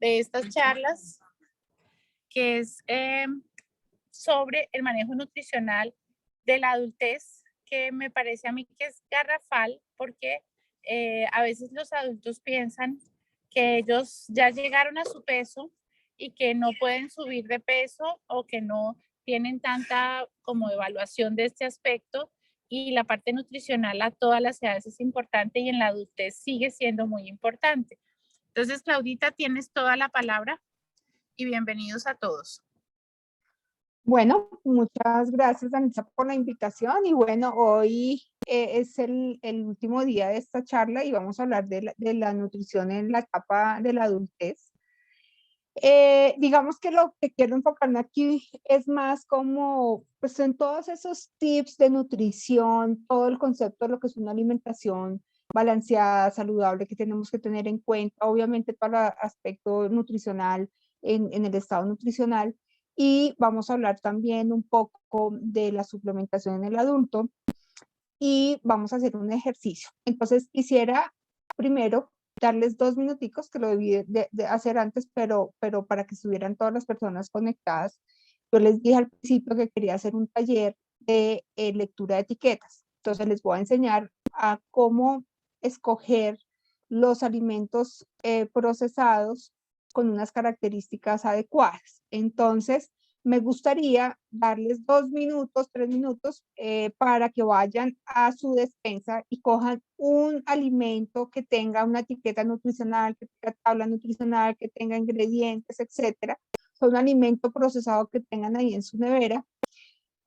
de estas charlas, que es sobre el manejo nutricional de la adultez, que me parece a mí que es garrafal, porque a veces los adultos piensan que ellos ya llegaron a su peso y que no pueden subir de peso o que no tienen tanta como evaluación de este aspecto, y la parte nutricional a todas las edades es importante y en la adultez sigue siendo muy importante. Entonces, Claudita, tienes toda la palabra y bienvenidos a todos. Bueno, muchas gracias, Anissa, por la invitación. Y bueno, hoy es el último día de esta charla y vamos a hablar de la nutrición en la etapa de la adultez. Digamos que lo que quiero enfocarme aquí es más como, pues en todos esos tips de nutrición, todo el concepto de lo que es una alimentación balanceada, saludable, que tenemos que tener en cuenta, obviamente para el aspecto nutricional, en el estado nutricional. Y vamos a hablar también un poco de la suplementación en el adulto y vamos a hacer un ejercicio. Entonces quisiera primero darles 2 minuticos, que lo debí de hacer antes, pero para que estuvieran todas las personas conectadas. Yo les dije al principio que quería hacer un taller de lectura de etiquetas. Entonces les voy a enseñar a cómo escoger los alimentos procesados con unas características adecuadas. Entonces, me gustaría darles 2 minutos, 3 minutos para que vayan a su despensa y cojan un alimento que tenga una etiqueta nutricional, que tenga tabla nutricional, que tenga ingredientes, etcétera. Un alimento procesado que tengan ahí en su nevera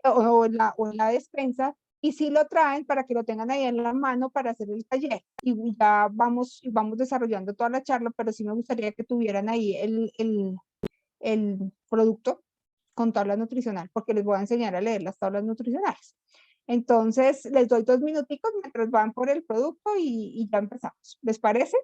o en la despensa, y si lo traen para que lo tengan ahí en la mano para hacer el taller. Y ya vamos desarrollando toda la charla, pero sí me gustaría que tuvieran ahí el producto con tabla nutricional, porque les voy a enseñar a leer las tablas nutricionales. Entonces, les doy 2 minuticos mientras van por el producto y ya empezamos. ¿Les parece?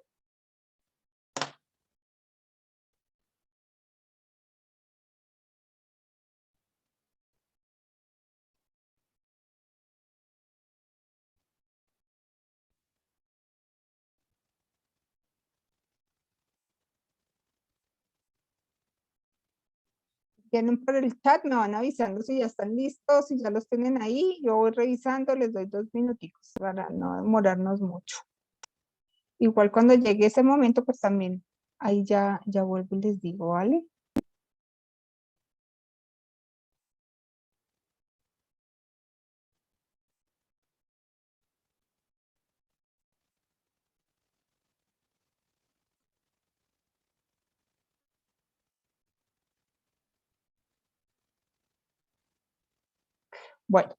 Vienen por el chat, me van avisando si ya están listos, si ya los tienen ahí. Yo voy revisando, les doy 2 minuticos para no demorarnos mucho. Igual cuando llegue ese momento, pues también ahí ya vuelvo y les digo, ¿vale? Bueno,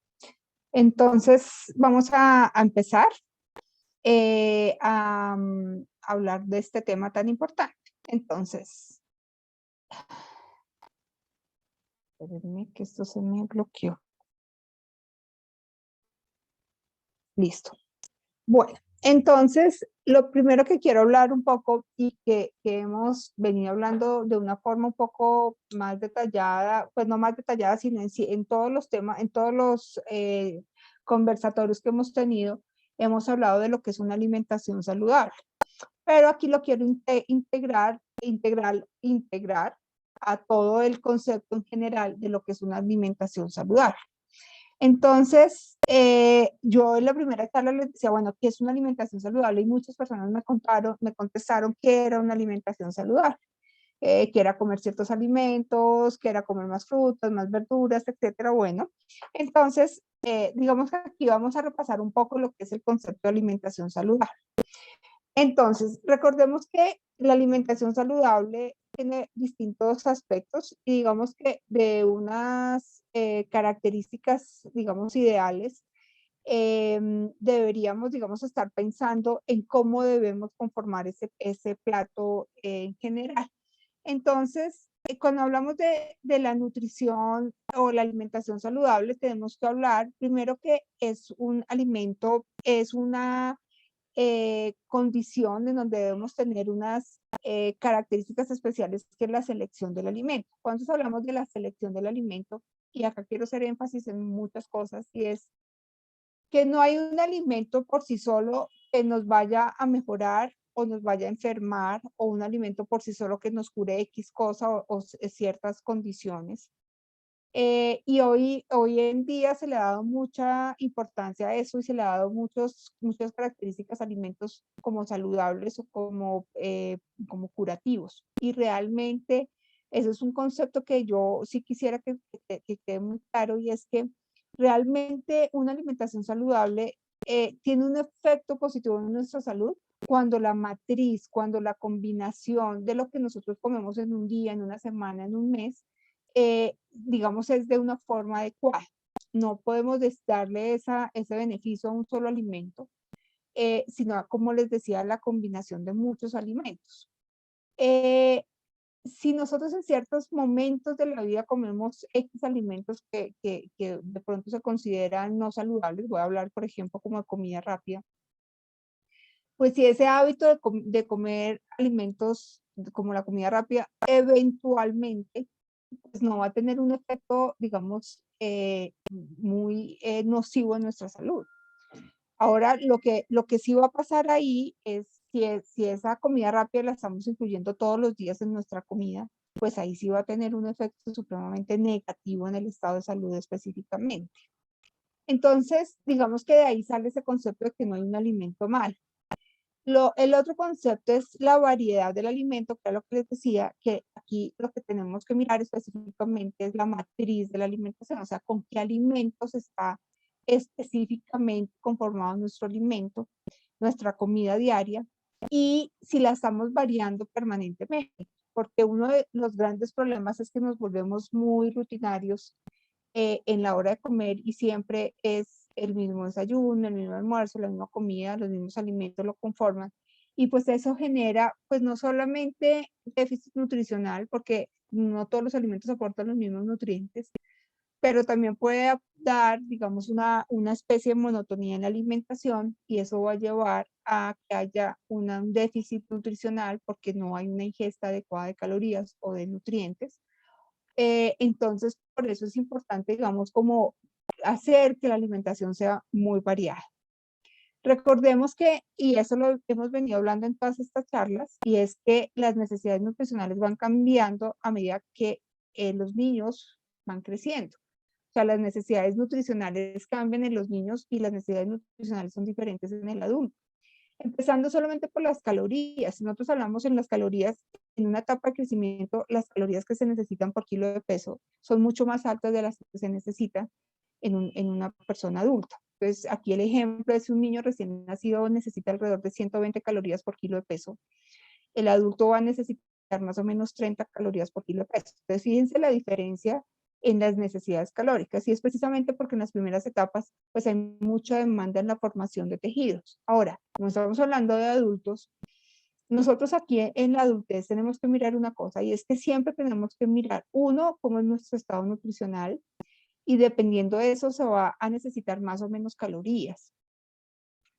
entonces vamos a empezar a hablar de este tema tan importante. Entonces, espérenme que esto se me bloqueó. Listo. Bueno, entonces, lo primero que quiero hablar un poco y que hemos venido hablando de una forma un poco más detallada, pues no más detallada, sino en todos los temas, en todos los conversatorios que hemos tenido, hemos hablado de lo que es una alimentación saludable. Pero aquí lo quiero integrar a todo el concepto en general de lo que es una alimentación saludable. Entonces, yo en la primera charla les decía, bueno, ¿qué es una alimentación saludable? Y muchas personas me contestaron que era una alimentación saludable, que era comer ciertos alimentos, que era comer más frutas, más verduras, etcétera. Bueno, entonces, digamos que aquí vamos a repasar un poco lo que es el concepto de alimentación saludable. Entonces, recordemos que la alimentación saludable tiene distintos aspectos y digamos que de unas características, digamos, ideales, deberíamos, digamos, estar pensando en cómo debemos conformar ese plato en general. Entonces, cuando hablamos de la nutrición o la alimentación saludable, tenemos que hablar primero que es un alimento, es una condición en donde debemos tener unas características especiales, que es la selección del alimento. Cuando hablamos de la selección del alimento, y acá quiero hacer énfasis en muchas cosas, y es que no hay un alimento por sí solo que nos vaya a mejorar o nos vaya a enfermar, o un alimento por sí solo que nos cure X cosa o ciertas condiciones. Y hoy en día se le ha dado mucha importancia a eso y se le ha dado muchas características a alimentos como saludables o como curativos. Y realmente eso es un concepto que yo sí quisiera que quede muy claro, y es que realmente una alimentación saludable tiene un efecto positivo en nuestra salud cuando la matriz, cuando la combinación de lo que nosotros comemos en un día, en una semana, en un mes, digamos, es de una forma adecuada. No podemos darle ese beneficio a un solo alimento, sino, como les decía, la combinación de muchos alimentos. Si nosotros en ciertos momentos de la vida comemos X alimentos que de pronto se consideran no saludables, voy a hablar, por ejemplo, como de comida rápida, pues si ese hábito de comer alimentos como la comida rápida eventualmente pues no va a tener un efecto, digamos, muy nocivo en nuestra salud. Ahora, lo que sí va a pasar ahí es si esa comida rápida la estamos incluyendo todos los días en nuestra comida, pues ahí sí va a tener un efecto supremamente negativo en el estado de salud específicamente. Entonces, digamos que de ahí sale ese concepto de que no hay un alimento mal. El otro concepto es la variedad del alimento, que es lo que les decía, que aquí lo que tenemos que mirar específicamente es la matriz de la alimentación, o sea, con qué alimentos está específicamente conformado nuestro alimento, nuestra comida diaria, y si la estamos variando permanentemente, porque uno de los grandes problemas es que nos volvemos muy rutinarios en la hora de comer y siempre es el mismo desayuno, el mismo almuerzo, la misma comida, los mismos alimentos lo conforman. Y pues eso genera, pues no solamente déficit nutricional, porque no todos los alimentos aportan los mismos nutrientes, pero también puede dar, digamos, una especie de monotonía en la alimentación, y eso va a llevar a que haya un déficit nutricional porque no hay una ingesta adecuada de calorías o de nutrientes. Entonces, por eso es importante, digamos, como hacer que la alimentación sea muy variada. Recordemos que, y eso lo hemos venido hablando en todas estas charlas, y es que las necesidades nutricionales van cambiando a medida que los niños van creciendo. O sea, las necesidades nutricionales cambian en los niños y las necesidades nutricionales son diferentes en el adulto. Empezando solamente por las calorías. Si nosotros hablamos en las calorías, en una etapa de crecimiento, las calorías que se necesitan por kilo de peso son mucho más altas de las que se necesitan en una persona adulta. Entonces, aquí el ejemplo es un niño recién nacido necesita alrededor de 120 calorías por kilo de peso. El adulto va a necesitar más o menos 30 calorías por kilo de peso. Entonces, fíjense la diferencia en las necesidades calóricas, y es precisamente porque en las primeras etapas pues hay mucha demanda en la formación de tejidos. Ahora, como estamos hablando de adultos, nosotros aquí en la adultez tenemos que mirar una cosa, y es que siempre tenemos que mirar, uno, cómo es nuestro estado nutricional, y dependiendo de eso se va a necesitar más o menos calorías.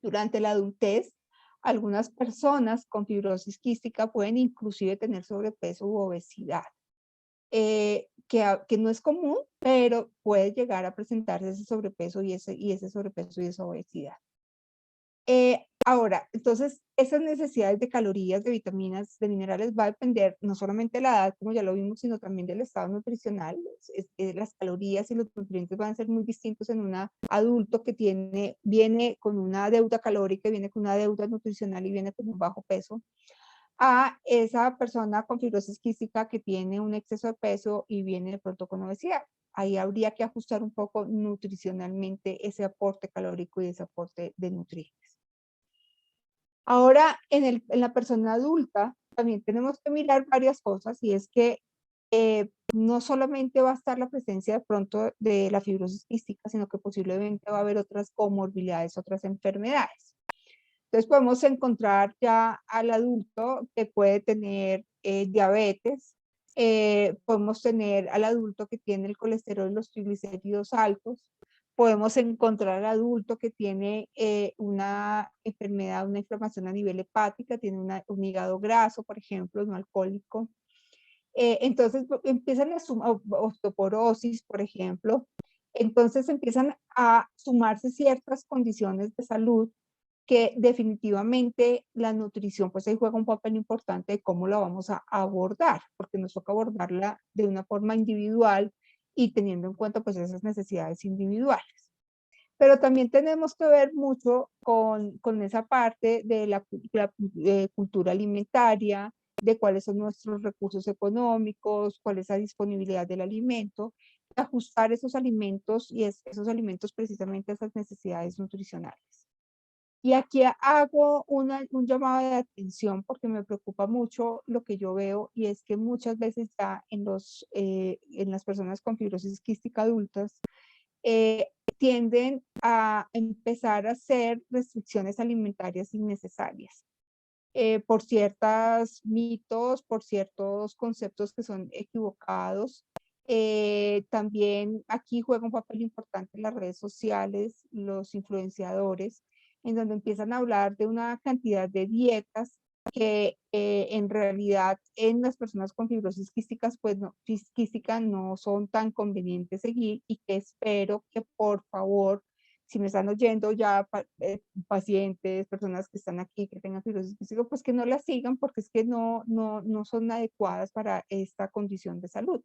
Durante la adultez, algunas personas con fibrosis quística pueden inclusive tener sobrepeso u obesidad. Que no es común, pero puede llegar a presentarse ese sobrepeso y ese sobrepeso y esa obesidad. Ahora, entonces, esas necesidades de calorías, de vitaminas, de minerales, va a depender no solamente de la edad, como ya lo vimos, sino también del estado nutricional. Las calorías y los nutrientes van a ser muy distintos en un adulto que viene con una deuda calórica, viene con una deuda nutricional y viene con un bajo peso, a esa persona con fibrosis quística que tiene un exceso de peso y viene de pronto con obesidad. Ahí habría que ajustar un poco nutricionalmente ese aporte calórico y ese aporte de nutrientes. Ahora, en la persona adulta, también tenemos que mirar varias cosas, y es que no solamente va a estar la presencia de pronto de la fibrosis quística, sino que posiblemente va a haber otras comorbilidades, otras enfermedades. Entonces podemos encontrar ya al adulto que puede tener diabetes, podemos tener al adulto que tiene el colesterol y los triglicéridos altos, podemos encontrar al adulto que tiene una enfermedad, una inflamación a nivel hepática, tiene un hígado graso, por ejemplo, no alcohólico. Entonces empiezan a sumar osteoporosis, por ejemplo. Entonces empiezan a sumarse ciertas condiciones de salud que definitivamente la nutrición pues ahí juega un papel importante de cómo la vamos a abordar, porque nos toca abordarla de una forma individual y teniendo en cuenta pues esas necesidades individuales. Pero también tenemos que ver mucho con esa parte de la cultura alimentaria, de cuáles son nuestros recursos económicos, cuál es la disponibilidad del alimento, ajustar esos alimentos y esos alimentos precisamente a esas necesidades nutricionales. Y aquí hago un llamado de atención porque me preocupa mucho lo que yo veo y es que muchas veces ya en las personas con fibrosis quística adultas tienden a empezar a hacer restricciones alimentarias innecesarias por ciertos mitos, por ciertos conceptos que son equivocados. También aquí juega un papel importante las redes sociales, los influenciadores, en donde empiezan a hablar de una cantidad de dietas que en realidad en las personas con fibrosis quísticas, pues no, quística no son tan convenientes seguir y que espero que por favor, si me están oyendo ya pacientes, personas que están aquí que tengan fibrosis quística, pues que no las sigan porque es que no son adecuadas para esta condición de salud.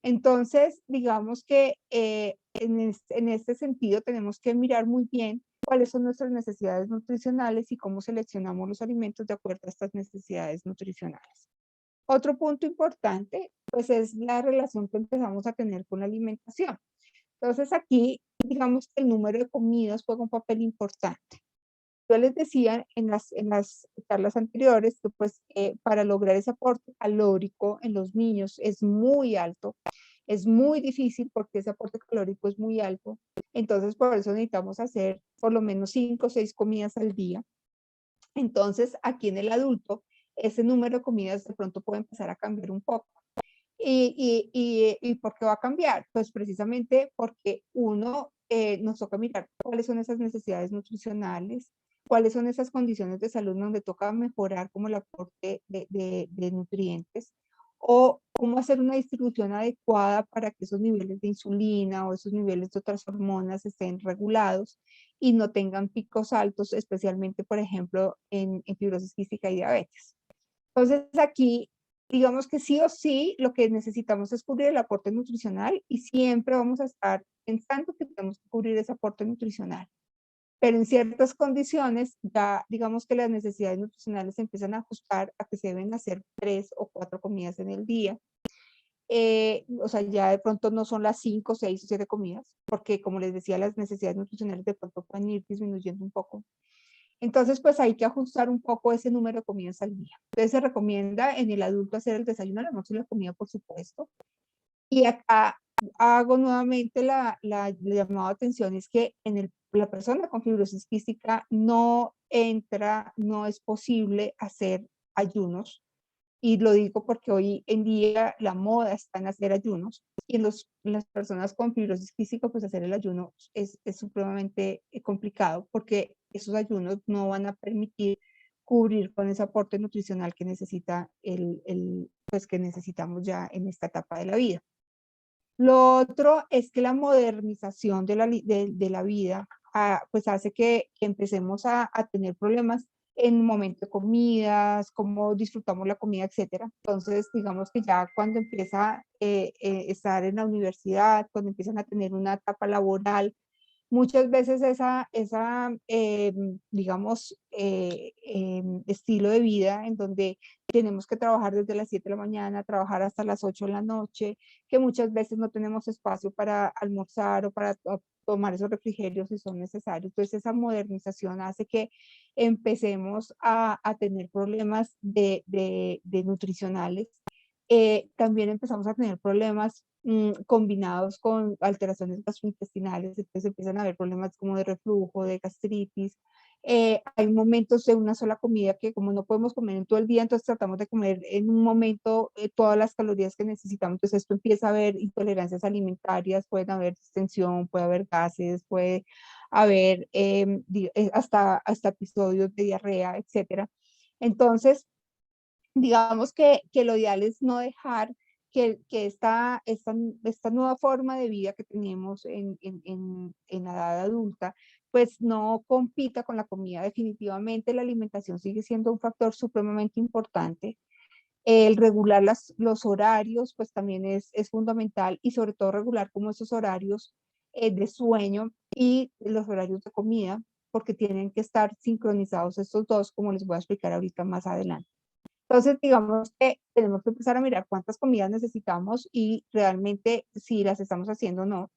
Entonces, digamos que en este sentido tenemos que mirar muy bien cuáles son nuestras necesidades nutricionales y cómo seleccionamos los alimentos de acuerdo a estas necesidades nutricionales. Otro punto importante, pues es la relación que empezamos a tener con la alimentación. Entonces aquí, digamos que el número de comidas juega un papel importante. Yo les decía en las charlas anteriores que pues para lograr ese aporte calórico en los niños es muy alto, es muy difícil porque ese aporte calórico es muy alto. Entonces por eso necesitamos hacer por lo menos 5 o 6 comidas al día. Entonces aquí en el adulto ese número de comidas de pronto puede empezar a cambiar un poco. ¿Y por qué va a cambiar? Pues precisamente porque uno nos toca mirar cuáles son esas necesidades nutricionales, cuáles son esas condiciones de salud donde toca mejorar como el aporte de nutrientes o cómo hacer una distribución adecuada para que esos niveles de insulina o esos niveles de otras hormonas estén regulados y no tengan picos altos, especialmente, por ejemplo, en fibrosis quística y diabetes. Entonces aquí, digamos que sí o sí, lo que necesitamos es cubrir el aporte nutricional y siempre vamos a estar pensando que tenemos que cubrir ese aporte nutricional. Pero en ciertas condiciones, ya digamos que las necesidades nutricionales se empiezan a ajustar a que se deben hacer 3 o 4 comidas en el día. O sea, ya de pronto no son las 5, 6 o 7 comidas, porque como les decía, las necesidades nutricionales de pronto pueden ir disminuyendo un poco. Entonces, pues hay que ajustar un poco ese número de comidas al día. Entonces se recomienda en el adulto hacer el desayuno, la noche y la comida, por supuesto. Y acá hago nuevamente la llamada de atención, es que la persona con fibrosis quística no es posible hacer ayunos. Y lo digo porque hoy en día la moda está en hacer ayunos. Y en las personas con fibrosis quística, pues hacer el ayuno es supremamente complicado porque esos ayunos no van a permitir cubrir con ese aporte nutricional que necesita pues que necesitamos ya en esta etapa de la vida. Lo otro es que la modernización de la vida pues hace que empecemos a tener problemas en momento de comidas, cómo disfrutamos la comida, etcétera. Entonces, digamos que ya cuando empieza a estar en la universidad, cuando empiezan a tener una etapa laboral, muchas veces digamos, estilo de vida en donde tenemos que trabajar desde las 7 de la mañana, trabajar hasta las 8 de la noche, que muchas veces no tenemos espacio para almorzar o para tomar esos refrigerios si son necesarios. Entonces esa modernización hace que empecemos a tener problemas de nutricionales. También empezamos a tener problemas combinados con alteraciones gastrointestinales, entonces empiezan a haber problemas como de reflujo, de gastritis. Hay momentos de una sola comida que como no podemos comer en todo el día, entonces tratamos de comer en un momento todas las calorías que necesitamos, entonces esto empieza a haber intolerancias alimentarias, puede haber distensión, puede haber gases, puede haber hasta episodios de diarrea, etcétera. Entonces, digamos que lo ideal es no dejar que esta nueva forma de vida que tenemos en la edad adulta, pues no compita con la comida. Definitivamente la alimentación sigue siendo un factor supremamente importante. El regular los horarios, pues también es fundamental, y sobre todo regular como esos horarios de sueño y los horarios de comida, porque tienen que estar sincronizados estos dos, como les voy a explicar ahorita más adelante. Entonces, digamos que tenemos que empezar a mirar cuántas comidas necesitamos y realmente si las estamos haciendo o no.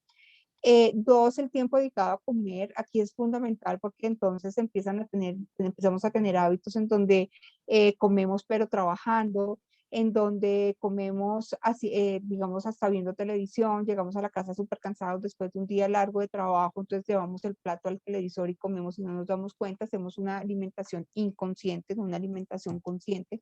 Dos, el tiempo dedicado a comer, aquí es fundamental porque entonces empezamos a tener hábitos en donde comemos pero trabajando, en donde comemos así, digamos, hasta viendo televisión, llegamos a la casa súper cansados después de un día largo de trabajo, entonces llevamos el plato al televisor y comemos y no nos damos cuenta, hacemos una alimentación inconsciente, no una alimentación consciente.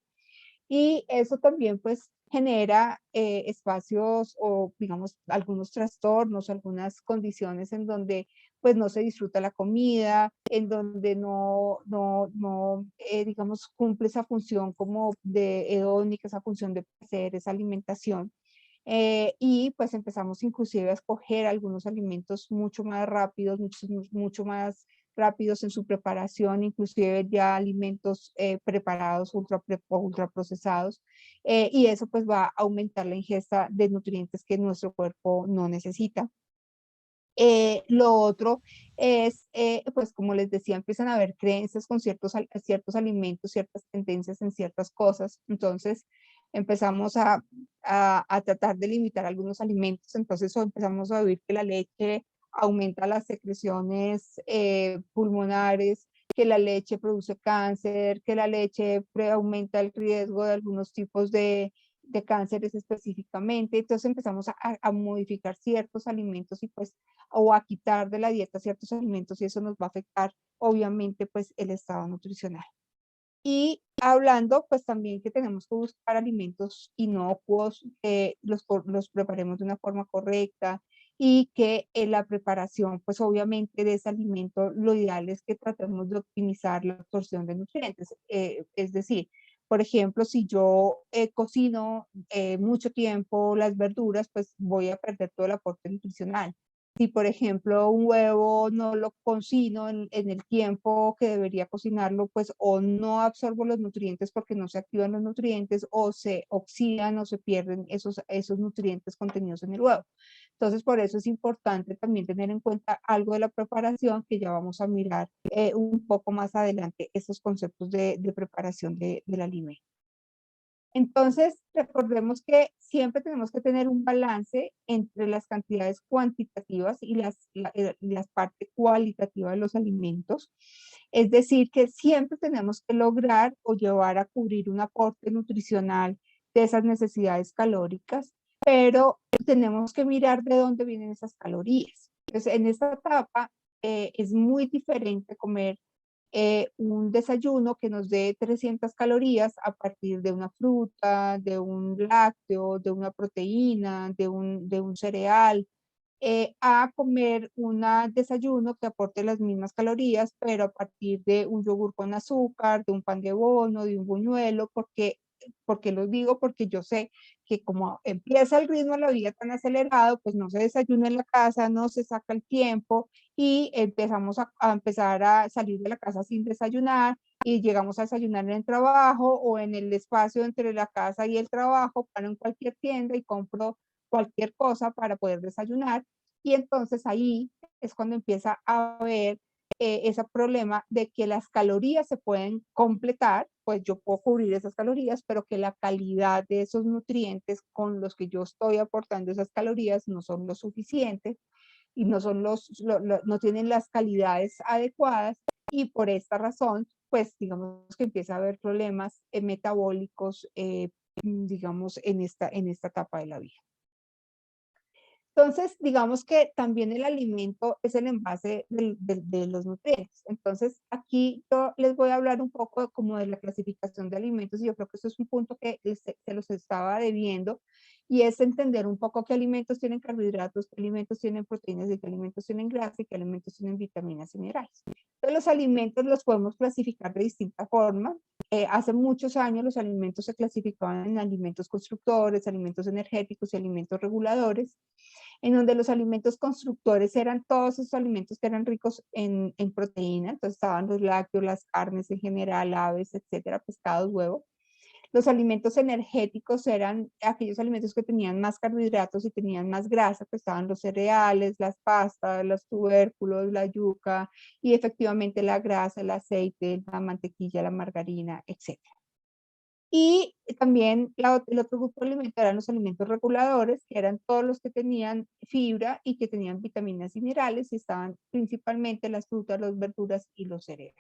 Y eso también pues genera espacios o digamos algunos trastornos, algunas condiciones en donde pues no se disfruta la comida, en donde no digamos cumple esa función como de hedónica, esa función de placer, esa alimentación. Y pues empezamos inclusive a escoger algunos alimentos mucho más rápidos, mucho más rápidos en su preparación, inclusive ya alimentos preparados, ultra procesados, y eso pues va a aumentar la ingesta de nutrientes que nuestro cuerpo no necesita. Lo otro es, pues como les decía, empiezan a haber creencias con ciertos alimentos, ciertas tendencias en ciertas cosas, entonces empezamos a tratar de limitar algunos alimentos, entonces empezamos a oír que la leche aumenta las secreciones pulmonares, que la leche produce cáncer, que la leche aumenta el riesgo de algunos tipos de cánceres específicamente, entonces empezamos a modificar ciertos alimentos y pues o a quitar de la dieta ciertos alimentos y eso nos va a afectar obviamente pues el estado nutricional. Y hablando pues también que tenemos que buscar alimentos inocuos, que los preparemos de una forma correcta y que en la preparación pues obviamente de ese alimento lo ideal es que tratemos de optimizar la absorción de nutrientes. Es decir, por ejemplo, si yo cocino mucho tiempo las verduras, pues voy a perder todo el aporte nutricional. Si, por ejemplo, un huevo no lo cocino en el tiempo que debería cocinarlo, pues o no absorbo los nutrientes porque no se activan los nutrientes o se oxidan o se pierden esos nutrientes contenidos en el huevo. Entonces, por eso es importante también tener en cuenta algo de la preparación que ya vamos a mirar un poco más adelante, esos conceptos de preparación del alimento. Entonces, recordemos que siempre tenemos que tener un balance entre las cantidades cuantitativas y las partes cualitativas de los alimentos. Es decir, que siempre tenemos que lograr o llevar a cubrir un aporte nutricional de esas necesidades calóricas, pero tenemos que mirar de dónde vienen esas calorías. Entonces, en esta etapa es muy diferente comer un desayuno que nos dé 300 calorías a partir de una fruta, de un lácteo, de una proteína, de un cereal, a comer un desayuno que aporte las mismas calorías, pero a partir de un yogur con azúcar, de un pan de bono, de un buñuelo, porque lo digo porque yo sé que como empieza el ritmo de la vida tan acelerado, pues no se desayuna en la casa, no se saca el tiempo y empezamos a empezar a salir de la casa sin desayunar y llegamos a desayunar en el trabajo o en el espacio entre la casa y el trabajo, paro en cualquier tienda y compro cualquier cosa para poder desayunar y entonces ahí es cuando empieza a haber ese problema de que las calorías se pueden completar, pues yo puedo cubrir esas calorías, pero que la calidad de esos nutrientes con los que yo estoy aportando esas calorías no son lo suficientes y no son no tienen las calidades adecuadas y por esta razón, pues digamos que empieza a haber problemas metabólicos, digamos, en esta etapa de la vida. Entonces, digamos que también el alimento es el envase de los nutrientes. Entonces, aquí yo les voy a hablar un poco como de la clasificación de alimentos y yo creo que eso es un punto que se los estaba debiendo y es entender un poco qué alimentos tienen carbohidratos, qué alimentos tienen proteínas, y qué alimentos tienen grasa y qué alimentos tienen vitaminas y minerales. Entonces, los alimentos los podemos clasificar de distinta forma. Hace muchos años los alimentos se clasificaban en alimentos constructores, alimentos energéticos y alimentos reguladores. en donde los alimentos constructores eran todos esos alimentos que eran ricos en proteína, entonces estaban los lácteos, las carnes en general, aves, etcétera, pescados, huevos. Los alimentos energéticos eran aquellos alimentos que tenían más carbohidratos y tenían más grasa, que estaban los cereales, las pastas, los tubérculos, la yuca y efectivamente la grasa, el aceite, la mantequilla, la margarina, etc. Y también el otro grupo de alimentos eran los alimentos reguladores, que eran todos los que tenían fibra y que tenían vitaminas y minerales, y estaban principalmente las frutas, las verduras y los cereales.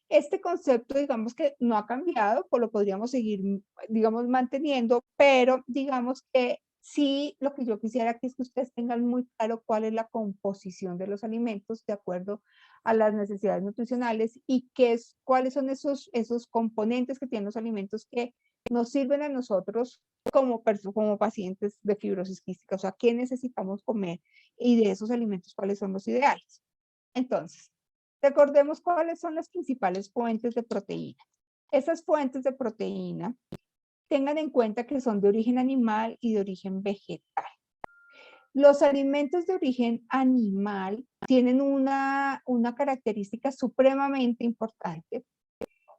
Este concepto, digamos que no ha cambiado, pues lo podríamos seguir, digamos, manteniendo, pero digamos que sí, lo que yo quisiera que es que ustedes tengan muy claro cuál es la composición de los alimentos de acuerdo a las necesidades nutricionales y cuáles son esos componentes que tienen los alimentos que nos sirven a nosotros como pacientes de fibrosis quística, o sea, qué necesitamos comer y de esos alimentos cuáles son los ideales. Entonces, recordemos cuáles son las principales fuentes de proteína. Esas fuentes de proteína, tengan en cuenta que son de origen animal y de origen vegetal. Los alimentos de origen animal tienen una característica supremamente importante,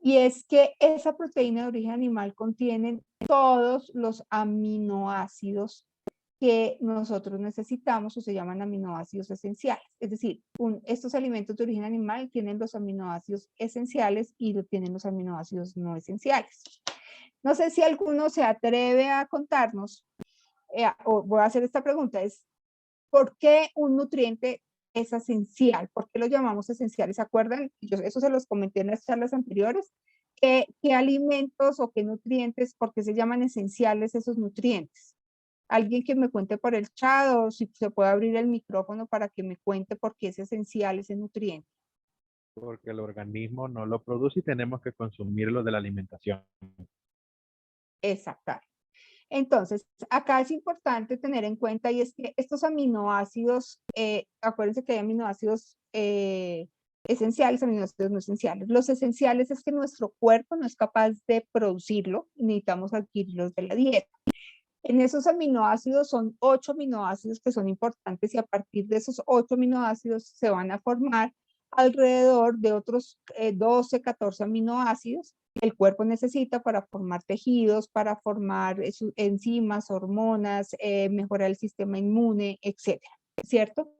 y es que esa proteína de origen animal contiene todos los aminoácidos que nosotros necesitamos, o se llaman aminoácidos esenciales. Es decir, estos alimentos de origen animal tienen los aminoácidos esenciales y tienen los aminoácidos no esenciales. No sé si alguno se atreve a contarnos, o voy a hacer esta pregunta, es ¿por qué un nutriente es esencial? ¿Por qué lo llamamos esenciales? ¿Se acuerdan? Eso se los comenté en las charlas anteriores. ¿Qué alimentos o qué nutrientes, por qué se llaman esenciales esos nutrientes? Alguien que me cuente por el chat, o si se puede abrir el micrófono para que me cuente por qué es esencial ese nutriente. Porque el organismo no lo produce y tenemos que consumirlo de la alimentación. Exacto. Entonces, acá es importante tener en cuenta, y es que estos aminoácidos, acuérdense que hay aminoácidos esenciales, aminoácidos no esenciales. Los esenciales es que nuestro cuerpo no es capaz de producirlo, necesitamos adquirirlos de la dieta. En esos aminoácidos son 8 aminoácidos que son importantes, y a partir de esos 8 aminoácidos se van a formar alrededor de otros 12, 14 aminoácidos que el cuerpo necesita para formar tejidos, para formar enzimas, hormonas, mejorar el sistema inmune, etcétera, ¿cierto?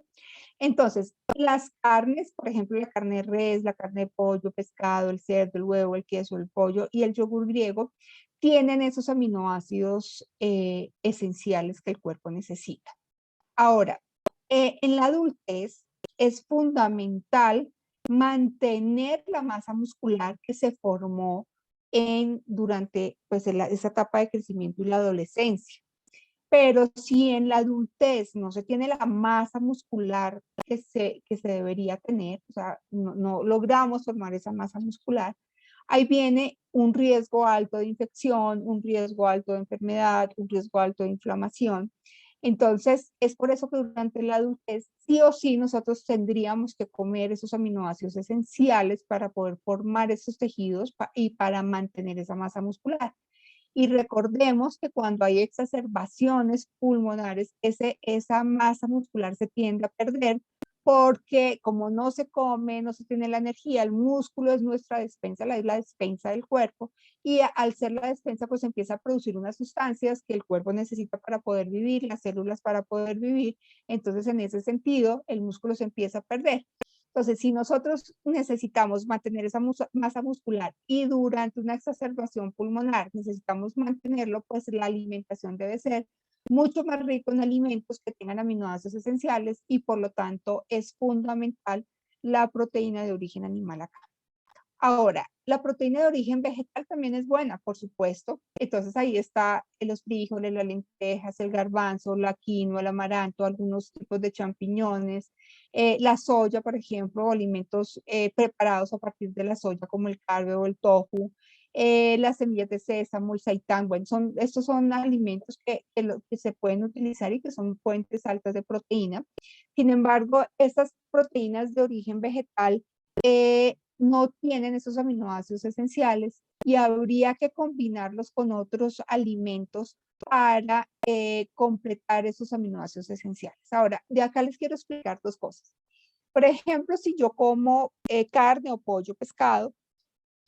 Entonces, las carnes, por ejemplo, la carne de res, la carne de pollo, pescado, el cerdo, el huevo, el queso, el pollo y el yogur griego, tienen esos aminoácidos esenciales que el cuerpo necesita. Ahora, en la adultez es fundamental mantener la masa muscular que se formó durante pues, esa etapa de crecimiento y la adolescencia. Pero si en la adultez no se tiene la masa muscular que se debería tener, o sea, no logramos formar esa masa muscular, ahí viene un riesgo alto de infección, un riesgo alto de enfermedad, un riesgo alto de inflamación. Entonces, es por eso que durante la adultez, sí o sí, nosotros tendríamos que comer esos aminoácidos esenciales para poder formar esos tejidos y para mantener esa masa muscular. Y recordemos que cuando hay exacerbaciones pulmonares, esa masa muscular se tiende a perder, porque como no se come, no se tiene la energía, el músculo es nuestra despensa, es la despensa del cuerpo, y al ser la despensa, pues empieza a producir unas sustancias que el cuerpo necesita para poder vivir, las células para poder vivir. Entonces, en ese sentido, el músculo se empieza a perder. Entonces, si nosotros necesitamos mantener esa masa muscular y durante una exacerbación pulmonar necesitamos mantenerlo, pues la alimentación debe ser mucho más rico en alimentos que tengan aminoácidos esenciales, y por lo tanto es fundamental la proteína de origen animal acá. Ahora, la proteína de origen vegetal también es buena, por supuesto. Entonces ahí está los frijoles, las lentejas, el garbanzo, la quinoa, el amaranto, algunos tipos de champiñones, la soya, por ejemplo, alimentos preparados a partir de la soya como el carbe o el tofu, las semillas de sésamo, el seitán. Bueno, estos son alimentos que se pueden utilizar y que son fuentes altas de proteína. Sin embargo, estas proteínas de origen vegetal no tienen esos aminoácidos esenciales, y habría que combinarlos con otros alimentos para completar esos aminoácidos esenciales. Ahora, de acá les quiero explicar dos cosas. Por ejemplo, si yo como carne o pollo, pescado,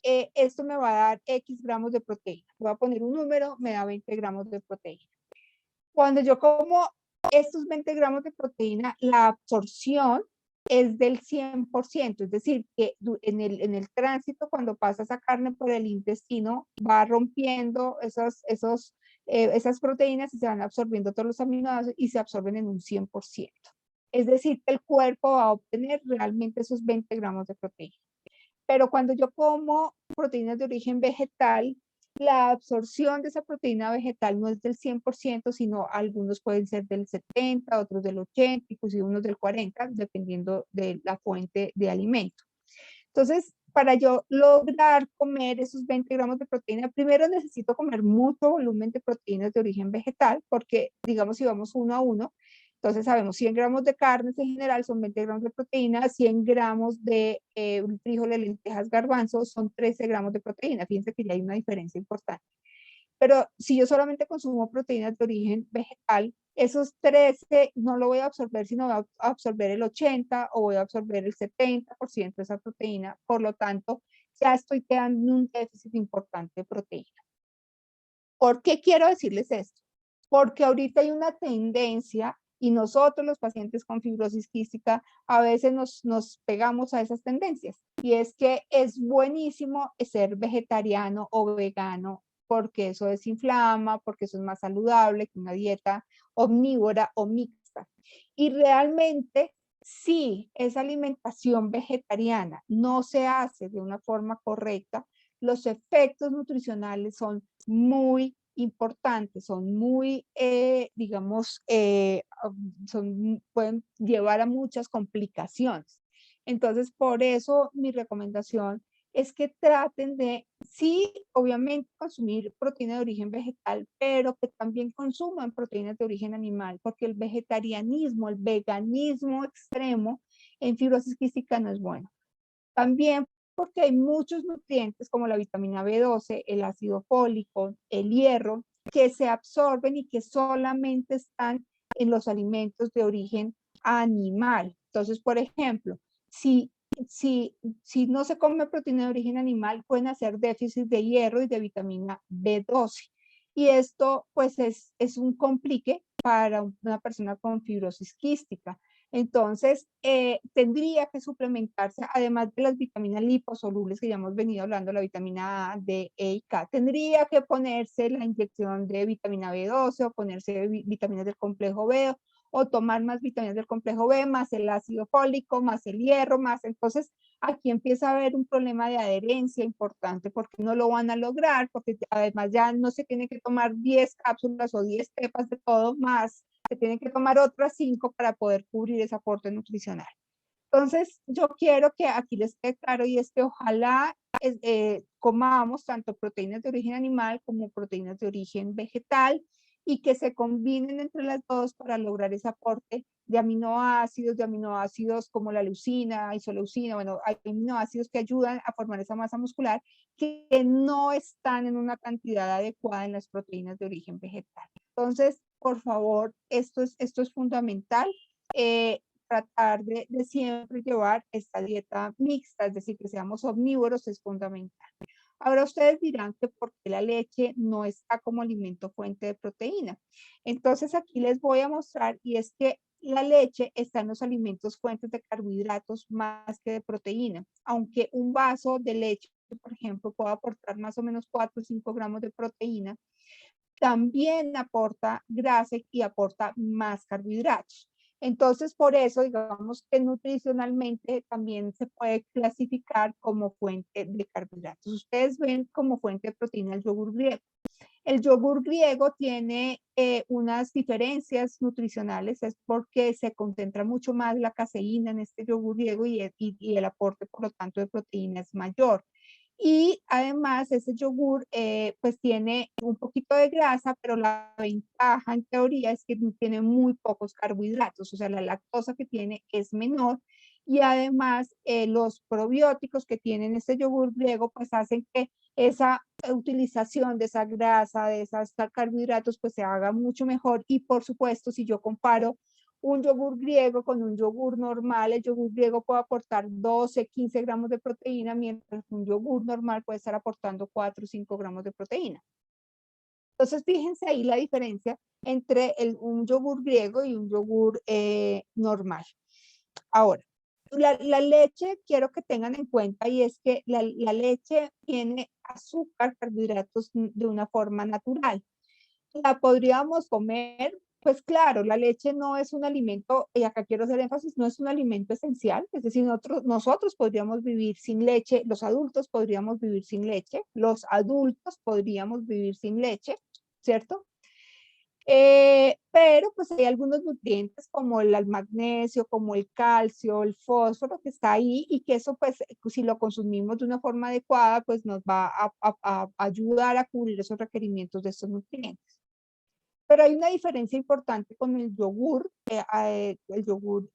esto me va a dar X gramos de proteína. Voy a poner un número, me da 20 gramos de proteína. Cuando yo como estos 20 gramos de proteína, la absorción es del 100%, es decir, que en el tránsito, cuando pasa esa carne por el intestino, va rompiendo esas proteínas y se van absorbiendo todos los aminoácidos y se absorben en un 100%. Es decir, que el cuerpo va a obtener realmente esos 20 gramos de proteína. Pero cuando yo como proteínas de origen vegetal, la absorción de esa proteína vegetal no es del 100%, sino algunos pueden ser del 70, otros del 80, inclusive unos del 40, dependiendo de la fuente de alimento. Entonces, para yo lograr comer esos 20 gramos de proteína, primero necesito comer mucho volumen de proteínas de origen vegetal, porque digamos si vamos 1 a 1, entonces sabemos 100 gramos de carnes en general son 20 gramos de proteína, 100 gramos de frijoles, lentejas, garbanzos son 13 gramos de proteína. Fíjense que ya hay una diferencia importante. Pero si yo solamente consumo proteínas de origen vegetal, esos 13 no lo voy a absorber, sino voy a absorber el 80 o voy a absorber el 70% de esa proteína. Por lo tanto, ya estoy quedando en un déficit importante de proteína. ¿Por qué quiero decirles esto? Porque ahorita hay una tendencia y nosotros los pacientes con fibrosis quística a veces nos pegamos a esas tendencias. Y es que es buenísimo ser vegetariano o vegano porque eso desinflama, porque eso es más saludable que una dieta omnívora o mixta. Y realmente, si esa alimentación vegetariana no se hace de una forma correcta, los efectos nutricionales son muy importantes, son muy, digamos, pueden llevar a muchas complicaciones. Entonces, por eso mi recomendación es que traten de, sí, obviamente consumir proteína de origen vegetal, pero que también consuman proteínas de origen animal, porque el vegetarianismo, el veganismo extremo en fibrosis quística no es bueno. También porque hay muchos nutrientes como la vitamina B12, el ácido fólico, el hierro, que se absorben y que solamente están en los alimentos de origen animal. Entonces, por ejemplo, si no se come proteína de origen animal, pueden hacer déficit de hierro y de vitamina B12. Y esto, pues, es un complique para una persona con fibrosis quística. Entonces, tendría que suplementarse, además de las vitaminas liposolubles que ya hemos venido hablando, la vitamina A, D, E y K, tendría que ponerse la inyección de vitamina B12 o ponerse vitaminas del complejo B o tomar más vitaminas del complejo B, más el ácido fólico, más el hierro, más. Entonces, aquí empieza a haber un problema de adherencia importante porque no lo van a lograr, porque además ya no se tiene que tomar 10 cápsulas o 10 pepas de todo más, se tienen que tomar otras 5 para poder cubrir ese aporte nutricional. Entonces, yo quiero que aquí les quede claro y es que ojalá comamos tanto proteínas de origen animal como proteínas de origen vegetal y que se combinen entre las dos para lograr ese aporte de aminoácidos como la leucina, isoleucina, bueno, hay aminoácidos que ayudan a formar esa masa muscular que no están en una cantidad adecuada en las proteínas de origen vegetal. Entonces, por favor, esto es fundamental. Tratar de siempre llevar esta dieta mixta, es decir, que seamos omnívoros es fundamental. Ahora ustedes dirán que por qué la leche no está como alimento fuente de proteína. Entonces aquí les voy a mostrar y es que la leche está en los alimentos fuentes de carbohidratos más que de proteína. Aunque un vaso de leche, por ejemplo, pueda aportar más o menos 4 o 5 gramos de proteína, también aporta grasa y aporta más carbohidratos. Entonces, por eso, digamos que nutricionalmente también se puede clasificar como fuente de carbohidratos. Ustedes ven como fuente de proteína el yogur griego. El yogur griego tiene unas diferencias nutricionales, es porque se concentra mucho más la caseína en este yogur griego y el aporte, por lo tanto, de proteína es mayor. Y además ese yogur pues tiene un poquito de grasa, pero la ventaja en teoría es que tiene muy pocos carbohidratos, o sea, la lactosa que tiene es menor y además los probióticos que tienen este yogur griego pues hacen que esa utilización de esa grasa, de esos carbohidratos pues se haga mucho mejor. Y por supuesto, si yo comparo un yogur griego con un yogur normal, el yogur griego puede aportar 12, 15 gramos de proteína, mientras un yogur normal puede estar aportando 4 o 5 gramos de proteína. Entonces, fíjense ahí la diferencia entre un yogur griego y un yogur normal. Ahora, la leche, quiero que tengan en cuenta, y es que la leche tiene azúcar, carbohidratos de una forma natural. ¿La podríamos comer? Pues claro, la leche no es un alimento, y acá quiero hacer énfasis, no es un alimento esencial, es decir, nosotros podríamos vivir sin leche, los adultos podríamos vivir sin leche, los adultos podríamos vivir sin leche, ¿cierto? Pero pues hay algunos nutrientes como el magnesio, como el calcio, el fósforo que está ahí, y que eso pues si lo consumimos de una forma adecuada pues nos va a ayudar a cubrir esos requerimientos de estos nutrientes. Pero hay una diferencia importante con el yogur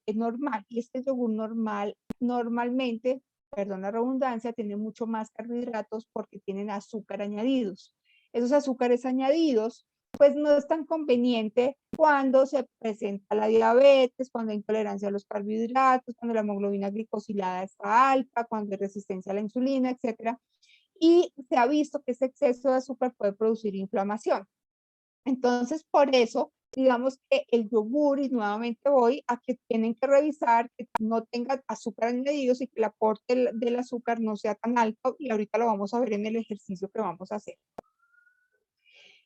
normal, y este yogur normal normalmente, perdón la redundancia, tiene mucho más carbohidratos porque tienen azúcar añadidos. Esos azúcares añadidos pues no es tan conveniente cuando se presenta la diabetes, cuando hay intolerancia a los carbohidratos, cuando la hemoglobina glicosilada está alta, cuando hay resistencia a la insulina, etc. Y se ha visto que ese exceso de azúcar puede producir inflamación. Entonces, por eso, digamos que el yogur, y nuevamente voy a que tienen que revisar que no tenga azúcar añadidos y que el aporte del azúcar no sea tan alto, y ahorita lo vamos a ver en el ejercicio que vamos a hacer.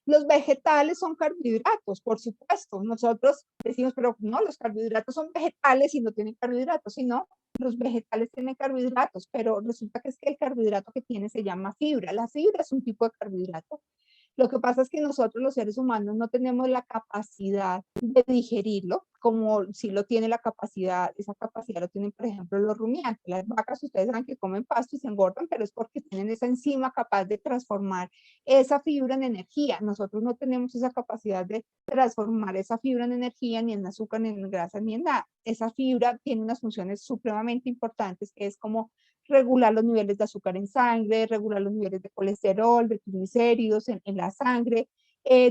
Los vegetales son carbohidratos, por supuesto. Nosotros decimos, pero no, los carbohidratos son vegetales y no tienen carbohidratos, sino los vegetales tienen carbohidratos, pero resulta que es que el carbohidrato que tiene se llama fibra. La fibra es un tipo de carbohidrato. Lo que pasa es que nosotros los seres humanos no tenemos la capacidad de digerirlo, como si lo tiene la capacidad, esa capacidad lo tienen, por ejemplo, los rumiantes. Las vacas, ustedes saben que comen pasto y se engordan, pero es porque tienen esa enzima capaz de transformar esa fibra en energía. Nosotros no tenemos esa capacidad de transformar esa fibra en energía, ni en azúcar, ni en grasa, ni en nada. Esa fibra tiene unas funciones supremamente importantes, que es como regular los niveles de azúcar en sangre, regular los niveles de colesterol, de triglicéridos en la sangre,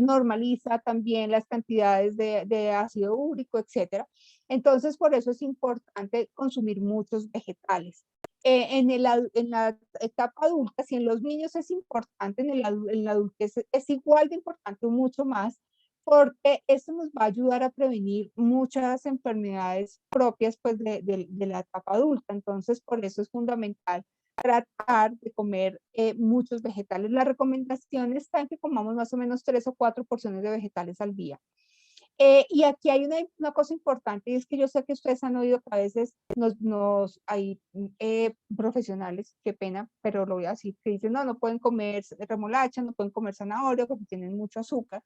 normaliza también las cantidades de ácido úrico, etc. Entonces, por eso es importante consumir muchos vegetales. En la etapa adulta, si en los niños es importante, en la adultez es igual de importante o mucho más, porque eso nos va a ayudar a prevenir muchas enfermedades propias pues, de la etapa adulta. Entonces, por eso es fundamental tratar de comer muchos vegetales. La recomendación está en que comamos más o menos 3 o 4 porciones de vegetales al día. Y aquí hay una cosa importante, y es que yo sé que ustedes han oído que a veces hay profesionales, qué pena, pero lo voy a decir, que dicen, no pueden comer remolacha, no pueden comer zanahoria porque tienen mucho azúcar.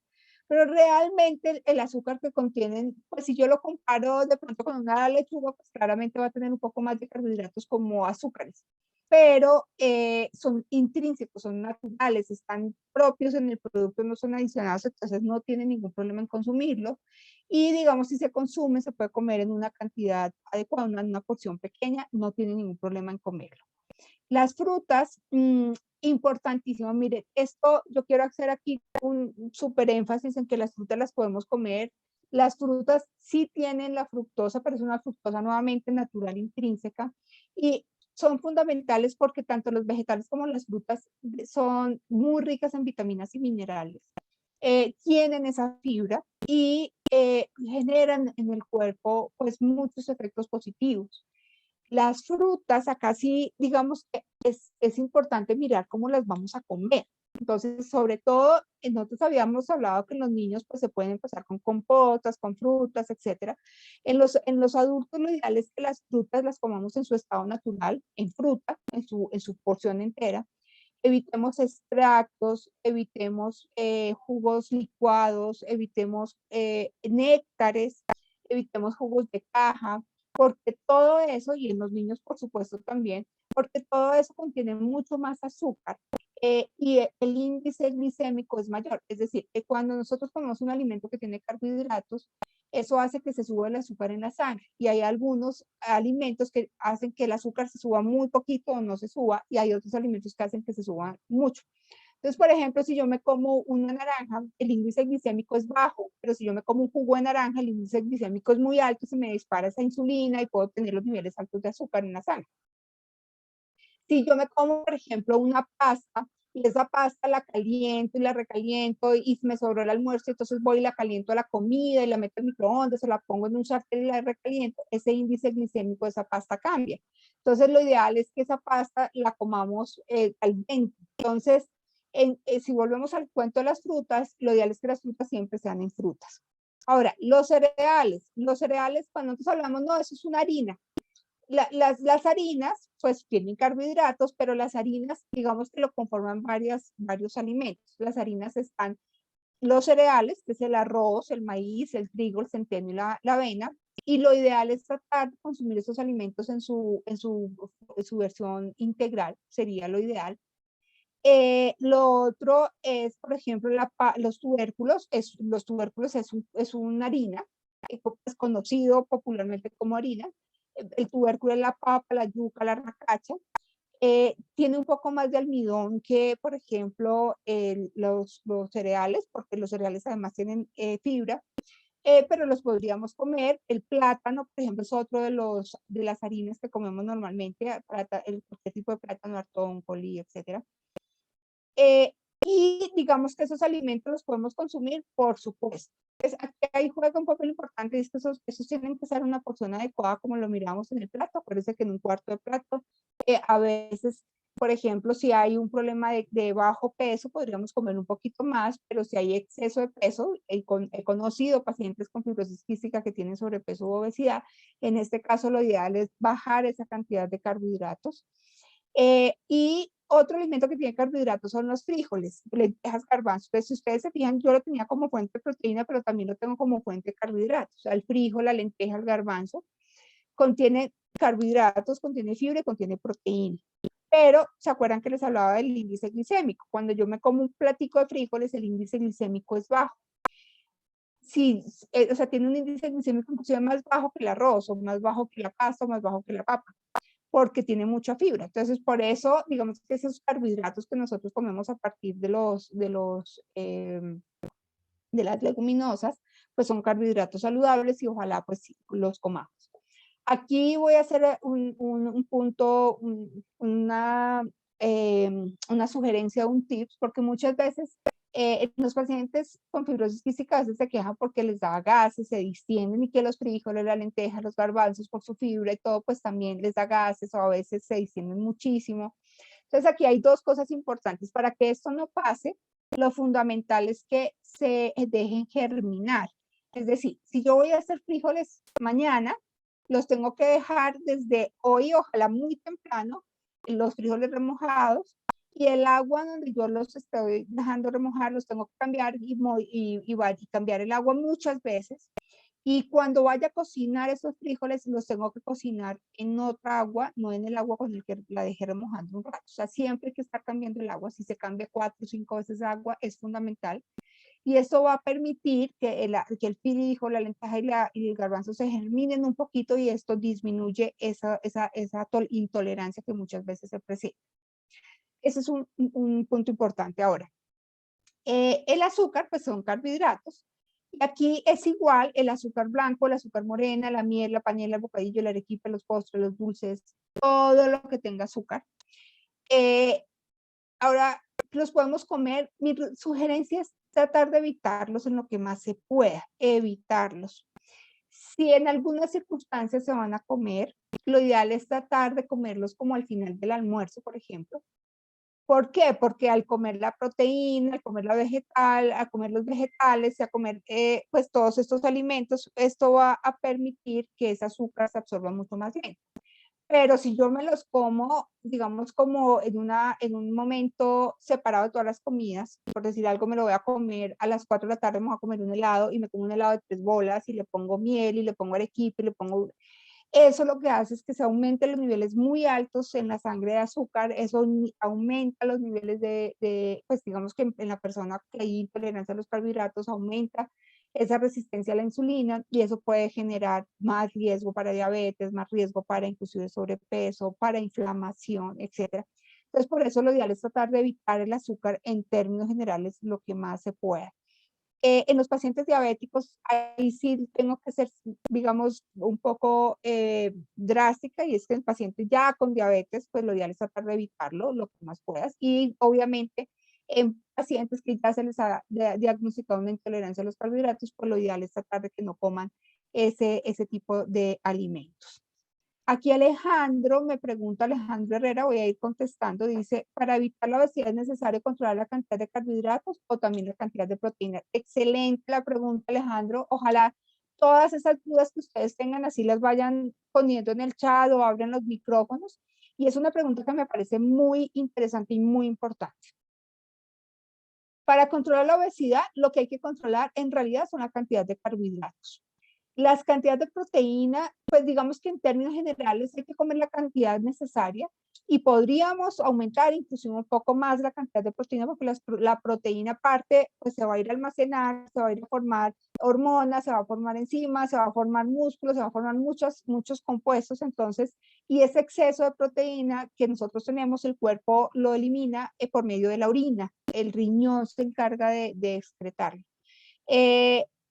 Pero realmente el azúcar que contienen, pues si yo lo comparo de pronto con una lechuga, pues claramente va a tener un poco más de carbohidratos como azúcares. Pero son intrínsecos, son naturales, están propios en el producto, no son adicionados, entonces no tienen ningún problema en consumirlo. Y digamos, si se consume, se puede comer en una cantidad adecuada, en una porción pequeña, no tiene ningún problema en comerlo. Las frutas, importantísimo. Mire, esto yo quiero hacer aquí un súper énfasis en que las frutas las podemos comer. Las frutas sí tienen la fructosa, pero es una fructosa nuevamente natural intrínseca, y son fundamentales porque tanto los vegetales como las frutas son muy ricas en vitaminas y minerales. Tienen esa fibra y generan en el cuerpo pues muchos efectos positivos. Las frutas, acá sí, digamos que es importante mirar cómo las vamos a comer. Entonces, sobre todo, nosotros habíamos hablado que en los niños pues, se pueden empezar con compotas, con frutas, etc. En los adultos, lo ideal es que las frutas las comamos en su estado natural, en fruta, en su porción entera. Evitemos extractos, evitemos jugos licuados, evitemos néctares, evitemos jugos de caja, porque todo eso, y en los niños por supuesto también, porque todo eso contiene mucho más azúcar y el índice glicémico es mayor. Es decir, que cuando nosotros comemos un alimento que tiene carbohidratos, eso hace que se suba el azúcar en la sangre. Y hay algunos alimentos que hacen que el azúcar se suba muy poquito o no se suba, y hay otros alimentos que hacen que se suba mucho. Entonces, por ejemplo, si yo me como una naranja, el índice glicémico es bajo, pero si yo me como un jugo de naranja, el índice glicémico es muy alto, se me dispara esa insulina y puedo tener los niveles altos de azúcar en la sangre. Si yo me como, por ejemplo, una pasta, y esa pasta la caliento y la recaliento y me sobró el almuerzo, entonces voy y la caliento a la comida y la meto en microondas o la pongo en un sartén y la recaliento, ese índice glicémico de esa pasta cambia. Entonces lo ideal es que esa pasta la comamos caliente. Entonces, si volvemos al cuento de las frutas, lo ideal es que las frutas siempre sean en frutas. Ahora, los cereales, cuando nosotros hablamos, no, eso es una harina. Las harinas, pues tienen carbohidratos, pero las harinas, digamos que lo conforman varios alimentos. Las harinas están los cereales, que es el arroz, el maíz, el trigo, el centeno y la avena, y lo ideal es tratar de consumir esos alimentos en su versión integral, sería lo ideal. Lo otro es, por ejemplo, los tubérculos. Los tubérculos es una harina, es conocido popularmente como harina. El tubérculo es la papa, la yuca, la racacha. Tiene un poco más de almidón que, por ejemplo, los cereales, porque los cereales además tienen fibra, pero los podríamos comer. El plátano, por ejemplo, es otro de las harinas que comemos normalmente, cualquier tipo de plátano, artón, colí, etcétera. Y digamos que esos alimentos los podemos consumir, por supuesto. Pues aquí ahí juega un papel importante, y es que esos tienen que ser una porción adecuada, como lo miramos en el plato. Acuérdense que en un cuarto de plato, a veces, por ejemplo, si hay un problema de bajo peso, podríamos comer un poquito más, pero si hay exceso de peso, he conocido pacientes con fibrosis quística que tienen sobrepeso u obesidad. En este caso, lo ideal es bajar esa cantidad de carbohidratos. Y otro alimento que tiene carbohidratos son los frijoles, lentejas, garbanzos. Entonces, si ustedes se fijan, yo lo tenía como fuente de proteína, pero también lo tengo como fuente de carbohidratos. O sea, el frijol, la lenteja, el garbanzo, contiene carbohidratos, contiene fibra y contiene proteína. Pero, ¿se acuerdan que les hablaba del índice glicémico? Cuando yo me como un platico de frijoles, el índice glicémico es bajo. Sí, o sea, tiene un índice glicémico inclusive más bajo que el arroz, o más bajo que la pasta, o más bajo que la papa, porque tiene mucha fibra. Entonces, por eso, digamos que esos carbohidratos que nosotros comemos a partir de las leguminosas, pues son carbohidratos saludables y ojalá pues los comamos. Aquí voy a hacer un punto, una sugerencia, un tips, porque muchas veces los pacientes con fibrosis quística a veces se quejan porque les da gases, se distienden, y que los frijoles, la lenteja, los garbanzos, por su fibra y todo, pues también les da gases, o a veces se distienden muchísimo. Entonces aquí hay dos cosas importantes. Para que esto no pase, lo fundamental es que se dejen germinar. Es decir, si yo voy a hacer frijoles mañana, los tengo que dejar desde hoy, ojalá muy temprano, los frijoles remojados, y el agua donde yo los estoy dejando remojar, los tengo que cambiar y cambiar el agua muchas veces. Y cuando vaya a cocinar esos frijoles, los tengo que cocinar en otra agua, no en el agua con el que la dejé remojando un rato. O sea, siempre hay que estar cambiando el agua. Si se cambia 4 o 5 veces agua, es fundamental. Y eso va a permitir que el frijol, la lenteja y el garbanzo se germinen un poquito, y esto disminuye esa intolerancia que muchas veces se presenta. Ese es un punto importante. Ahora, el azúcar, pues son carbohidratos. Y aquí es igual el azúcar blanco, el azúcar morena, la miel, la panela, el bocadillo, el arequipe, los postres, los dulces, todo lo que tenga azúcar. Ahora, los podemos comer. Mi sugerencia es tratar de evitarlos en lo que más se pueda, evitarlos. Si en algunas circunstancias se van a comer, lo ideal es tratar de comerlos como al final del almuerzo, por ejemplo. ¿Por qué? Porque al comer la proteína, al comer la vegetal, a comer los vegetales, a comer pues todos estos alimentos, esto va a permitir que ese azúcar se absorba mucho más bien. Pero si yo me los como, digamos, como en un momento separado de todas las comidas, por decir algo, me lo voy a comer a las 4 de la tarde, me voy a comer un helado, y me como un helado de 3 bolas, y le pongo miel, y le pongo arequipe, y le pongo... Eso lo que hace es que se aumenten los niveles muy altos en la sangre de azúcar. Eso aumenta los niveles pues digamos que en la persona que hay intolerancia a los carbohidratos, aumenta esa resistencia a la insulina y eso puede generar más riesgo para diabetes, más riesgo para inclusive sobrepeso, para inflamación, etcétera. Entonces, por eso lo ideal es tratar de evitar el azúcar en términos generales lo que más se pueda. En los pacientes diabéticos, ahí sí tengo que ser, digamos, un poco drástica, y es que el paciente ya con diabetes, pues lo ideal es tratar de evitarlo lo que más puedas. Y obviamente, en pacientes que ya se les ha diagnosticado una intolerancia a los carbohidratos, pues lo ideal es tratar de que no coman ese tipo de alimentos. Aquí Alejandro me pregunta, Alejandro Herrera, voy a ir contestando, dice, ¿para evitar la obesidad es necesario controlar la cantidad de carbohidratos o también la cantidad de proteínas? Excelente la pregunta, Alejandro. Ojalá todas esas dudas que ustedes tengan así las vayan poniendo en el chat o abran los micrófonos. Y es una pregunta que me parece muy interesante y muy importante. Para controlar la obesidad, lo que hay que controlar en realidad son la cantidad de carbohidratos. Las cantidades de proteína, pues digamos que en términos generales hay que comer la cantidad necesaria y podríamos aumentar inclusive un poco más la cantidad de proteína porque la proteína aparte pues se va a ir a almacenar, se va a ir a formar hormonas, se va a formar enzimas, se va a formar músculos, se va a formar muchos compuestos. Entonces, y ese exceso de proteína que nosotros tenemos, el cuerpo lo elimina por medio de la orina. El riñón se encarga de excretarlo.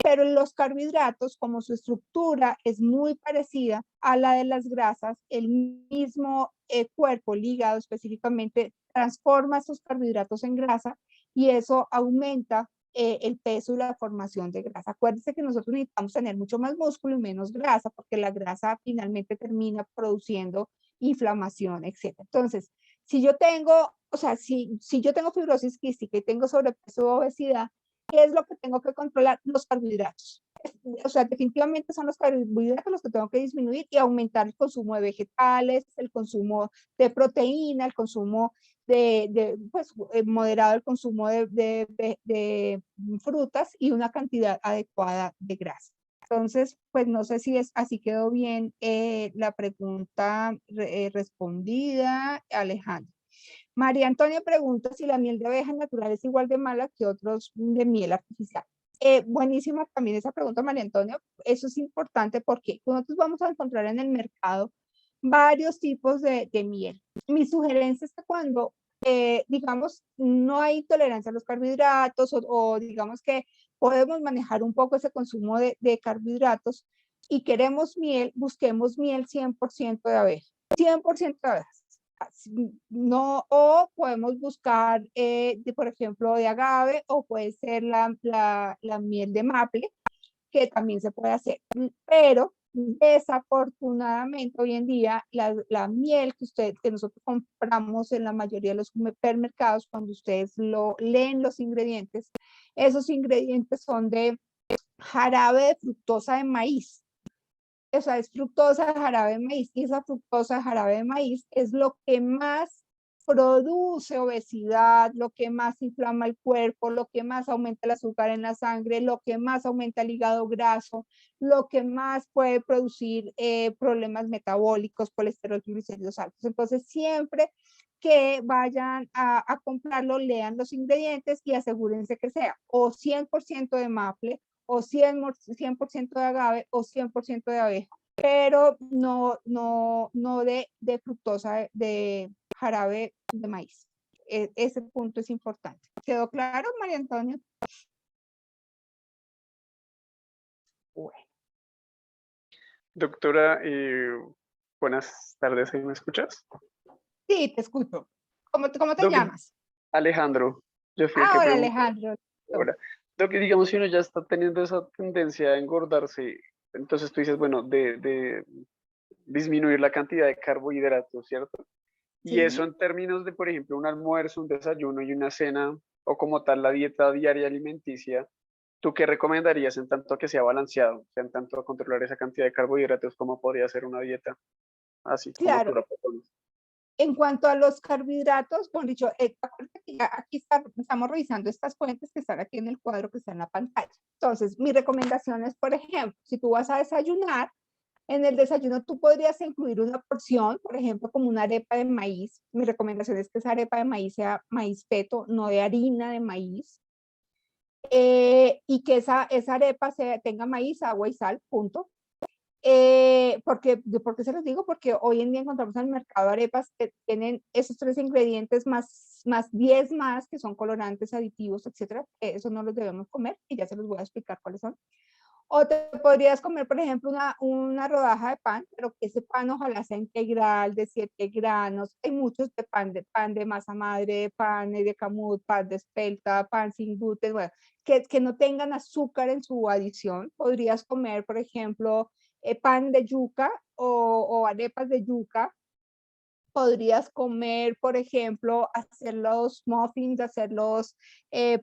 Pero los carbohidratos, como su estructura es muy parecida a la de las grasas, el mismo cuerpo, el hígado específicamente, transforma esos carbohidratos en grasa y eso aumenta el peso y la formación de grasa. Acuérdense que nosotros necesitamos tener mucho más músculo y menos grasa, porque la grasa finalmente termina produciendo inflamación, etc. Entonces, si yo tengo, o sea, si yo tengo fibrosis quística y tengo sobrepeso o obesidad, ¿qué es lo que tengo que controlar? Los carbohidratos. O sea, definitivamente son los carbohidratos los que tengo que disminuir y aumentar el consumo de vegetales, el consumo de proteína, el consumo pues, moderado el consumo de frutas y una cantidad adecuada de grasa. Entonces, pues no sé si así quedó bien la pregunta respondida, Alejandro. María Antonia pregunta si la miel de abeja natural es igual de mala que otros de miel artificial. Buenísima también esa pregunta, María Antonia. Eso es importante porque nosotros vamos a encontrar en el mercado varios tipos de miel. Mi sugerencia es que cuando, digamos, no hay tolerancia a los carbohidratos o digamos que podemos manejar un poco ese consumo de carbohidratos y queremos miel, busquemos miel 100% de abeja. 100% de abejas. No, o podemos buscar, por ejemplo, de agave, o puede ser la miel de maple, que también se puede hacer. Pero desafortunadamente hoy en día la miel que nosotros compramos en la mayoría de los supermercados, cuando ustedes leen los ingredientes, esos ingredientes son de jarabe de fructosa de maíz. O sea, es fructosa de jarabe de maíz, y esa fructosa de jarabe de maíz es lo que más produce obesidad, lo que más inflama el cuerpo, lo que más aumenta el azúcar en la sangre, lo que más aumenta el hígado graso, lo que más puede producir problemas metabólicos, colesterol, triglicéridos altos. Entonces, siempre que vayan a comprarlo, lean los ingredientes y asegúrense que sea o 100% de maple, o 100% de agave, o 100% de abeja, pero no de fructosa de jarabe de maíz. Ese punto es importante. ¿Quedó claro, María Antonia? Bueno. Doctora, buenas tardes, ¿me escuchas? Sí, te escucho. ¿Cómo te llamas? Alejandro, yo fui el que Ahora, preguntó. Alejandro. Ahora, lo que digamos, si uno ya está teniendo esa tendencia a engordarse, entonces tú dices, bueno, de disminuir la cantidad de carbohidratos, ¿cierto? Y eso Sí. en términos de, por ejemplo, un almuerzo, un desayuno y una cena, o como tal la dieta diaria alimenticia, ¿tú qué recomendarías en tanto que sea balanceado? O sea, en tanto a controlar esa cantidad de carbohidratos, ¿cómo podría ser una dieta así como tú Claro. la propones? En cuanto a los carbohidratos, bueno, dicho, acuérdate que aquí estamos revisando estas fuentes que están aquí en el cuadro que está en la pantalla. Entonces, mi recomendación es, por ejemplo, si tú vas a desayunar, en el desayuno tú podrías incluir una porción, por ejemplo, como una arepa de maíz. Mi recomendación es que esa arepa de maíz sea maíz peto, no de harina de maíz. y que esa arepa tenga maíz, agua y sal, punto. ¿Por qué se los digo? Porque hoy en día encontramos en el mercado arepas que tienen esos 3 ingredientes más 10 más, que son colorantes, aditivos, etcétera. Eso no los debemos comer y ya se los voy a explicar cuáles son. O te podrías comer, por ejemplo, una rodaja de pan, pero que ese pan ojalá sea integral, de 7 granos. Hay muchos de pan de masa madre, pan de camut, pan de espelta, pan sin gluten, bueno, que no tengan azúcar en su adición. Podrías comer, por ejemplo, pan de yuca o arepas de yuca. Podrías comer, por ejemplo, hacer los muffins, hacer los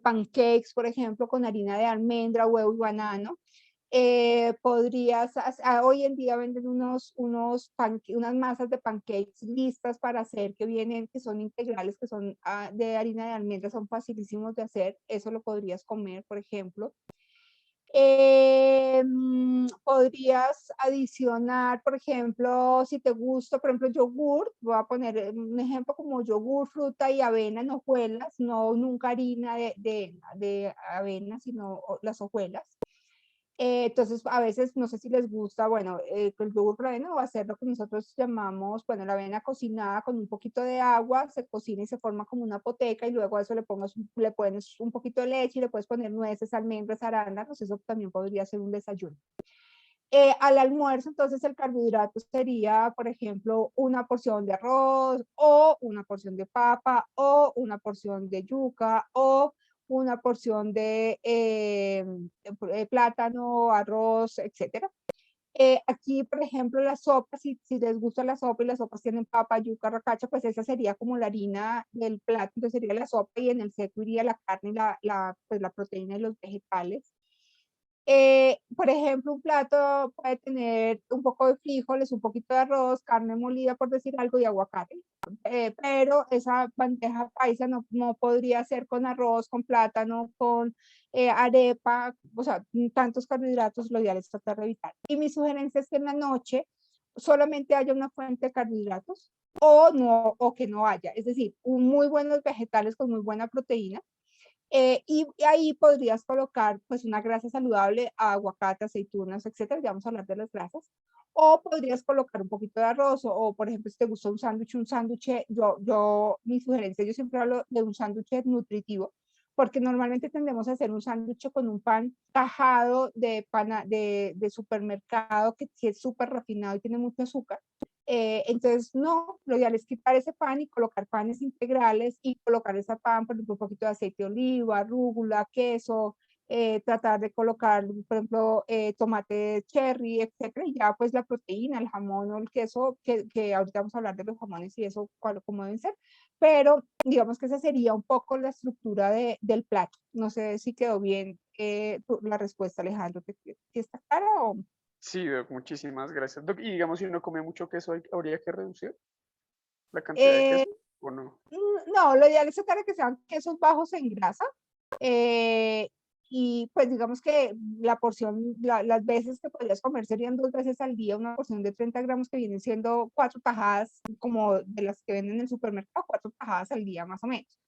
pancakes, por ejemplo, con harina de almendra, huevo y banano. Hoy en día venden unas masas de pancakes listas para hacer que son integrales, que son de harina de almendra, son facilísimos de hacer. Eso lo podrías comer, por ejemplo. Podrías adicionar, por ejemplo, si te gusta, por ejemplo, yogur, voy a poner un ejemplo como yogur, fruta y avena en hojuelas, no nunca harina de avena, sino las hojuelas. Entonces, a veces, no sé si les gusta, bueno, el yogur con avena o hacer lo que nosotros llamamos, bueno, la avena cocinada con un poquito de agua, se cocina y se forma como una poteca y luego a eso le pones un poquito de leche y le puedes poner nueces, almendras, arándanos, eso también podría ser un desayuno. Al almuerzo, entonces, el carbohidrato sería, por ejemplo, una porción de arroz o una porción de papa o una porción de yuca o una porción de plátano, arroz, etcétera. Aquí, por ejemplo, la sopa, si les gusta la sopa y las sopas tienen papa, yuca, racacha, pues esa sería como la harina del plato, entonces sería la sopa y en el seco iría la carne y pues la proteína y los vegetales. Por ejemplo, un plato puede tener un poco de frijoles, un poquito de arroz, carne molida, por decir algo, y aguacate. Pero esa bandeja paisa no podría ser con arroz, con plátano, con arepa, o sea, tantos carbohidratos, lo ideal es tratar de evitar. Y mi sugerencia es que en la noche solamente haya una fuente de carbohidratos o que no haya, es decir, muy buenos vegetales con muy buena proteína. Y ahí podrías colocar pues una grasa saludable, aguacate, aceitunas, etcétera, ya vamos a hablar de las grasas, o podrías colocar un poquito de arroz, o por ejemplo, si te gusta un sándwich, mi sugerencia, yo siempre hablo de un sándwich nutritivo, porque normalmente tendemos a hacer un sándwich con un pan tajado de supermercado, que sí es súper refinado y tiene mucho azúcar. Entonces, no, lo ideal es quitar ese pan y colocar panes integrales y colocar ese pan, por ejemplo, un poquito de aceite de oliva, rúgula, queso, tratar de colocar, por ejemplo, tomate cherry, etcétera, y ya pues la proteína, el jamón o el queso, que ahorita vamos a hablar de los jamones y eso, cómo deben ser, pero digamos que esa sería un poco la estructura del plato. No sé si quedó bien la respuesta, Alejandro, ¿te está clara o...? Sí, Doc, muchísimas gracias. Doc, y digamos, si uno come mucho queso, ¿habría que reducir la cantidad de queso o no? No, lo ideal es tratar de que sean quesos bajos en grasa. Y pues digamos que la porción, las veces que podrías comer serían 2 veces al día, una porción de 30 gramos que vienen siendo 4 tajadas, como de las que venden en el supermercado, 4 tajadas al día más o menos.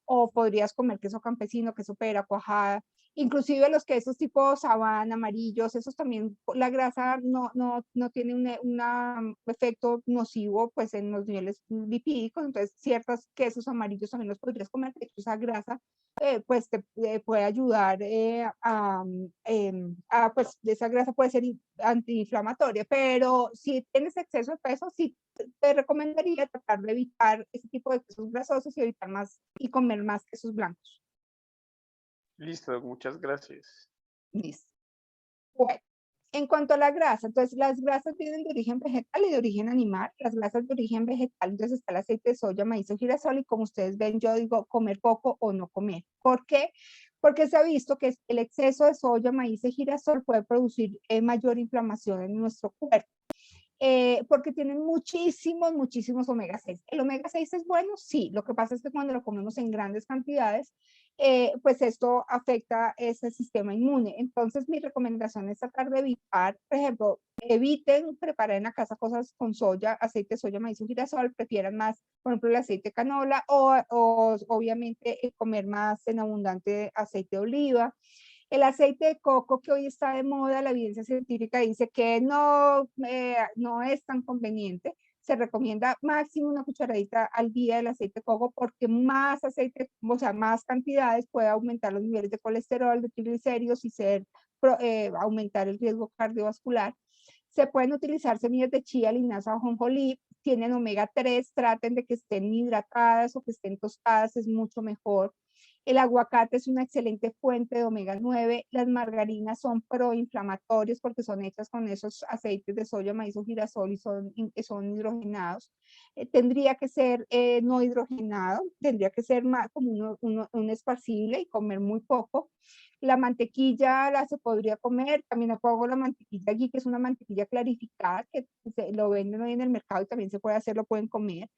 O podrías comer queso campesino, queso pera, cuajada, inclusive los quesos tipo sabana, amarillos, esos también, la grasa no tiene un efecto nocivo pues en los niveles lipídicos, entonces ciertos quesos amarillos también los podrías comer, de hecho esa grasa pues te puede ayudar pues esa grasa puede ser antiinflamatoria, pero si tienes exceso de peso, sí te recomendaría tratar de evitar ese tipo de quesos grasosos y evitar más y comer más quesos blancos. Listo, Doc, muchas gracias. Listo. Bueno, en cuanto a la grasa, entonces las grasas vienen de origen vegetal y de origen animal. Las grasas de origen vegetal, entonces está el aceite de soya, maíz o girasol, y como ustedes ven, yo digo comer poco o no comer. ¿Por qué? Porque se ha visto que el exceso de soya, maíz y girasol puede producir mayor inflamación en nuestro cuerpo. Porque tienen muchísimos omega 6. ¿El omega 6 es bueno? Sí, lo que pasa es que cuando lo comemos en grandes cantidades, pues esto afecta ese sistema inmune. Entonces, mi recomendación es tratar de evitar, por ejemplo, eviten preparar en la casa cosas con soya, aceite de soya, maíz o girasol, prefieran más, por ejemplo, el aceite de canola o obviamente comer más en abundante aceite de oliva. El aceite de coco que hoy está de moda, la evidencia científica dice que no es tan conveniente. Se recomienda máximo una cucharadita al día del aceite de coco porque más aceite, o sea, más cantidades puede aumentar los niveles de colesterol, de triglicéridos y aumentar el riesgo cardiovascular. Se pueden utilizar semillas de chía, linaza o ajonjolí, tienen omega 3, traten de que estén hidratadas o que estén tostadas, es mucho mejor. El aguacate es una excelente fuente de omega 9. Las margarinas son proinflamatorias porque son hechas con esos aceites de soya, maíz o girasol y son hidrogenados. Tendría que ser no hidrogenado, tendría que ser más como un esparcible y comer muy poco. La mantequilla se podría comer, también pongo la mantequilla aquí, que es una mantequilla clarificada, que lo venden hoy en el mercado y también se puede hacer, lo pueden comer.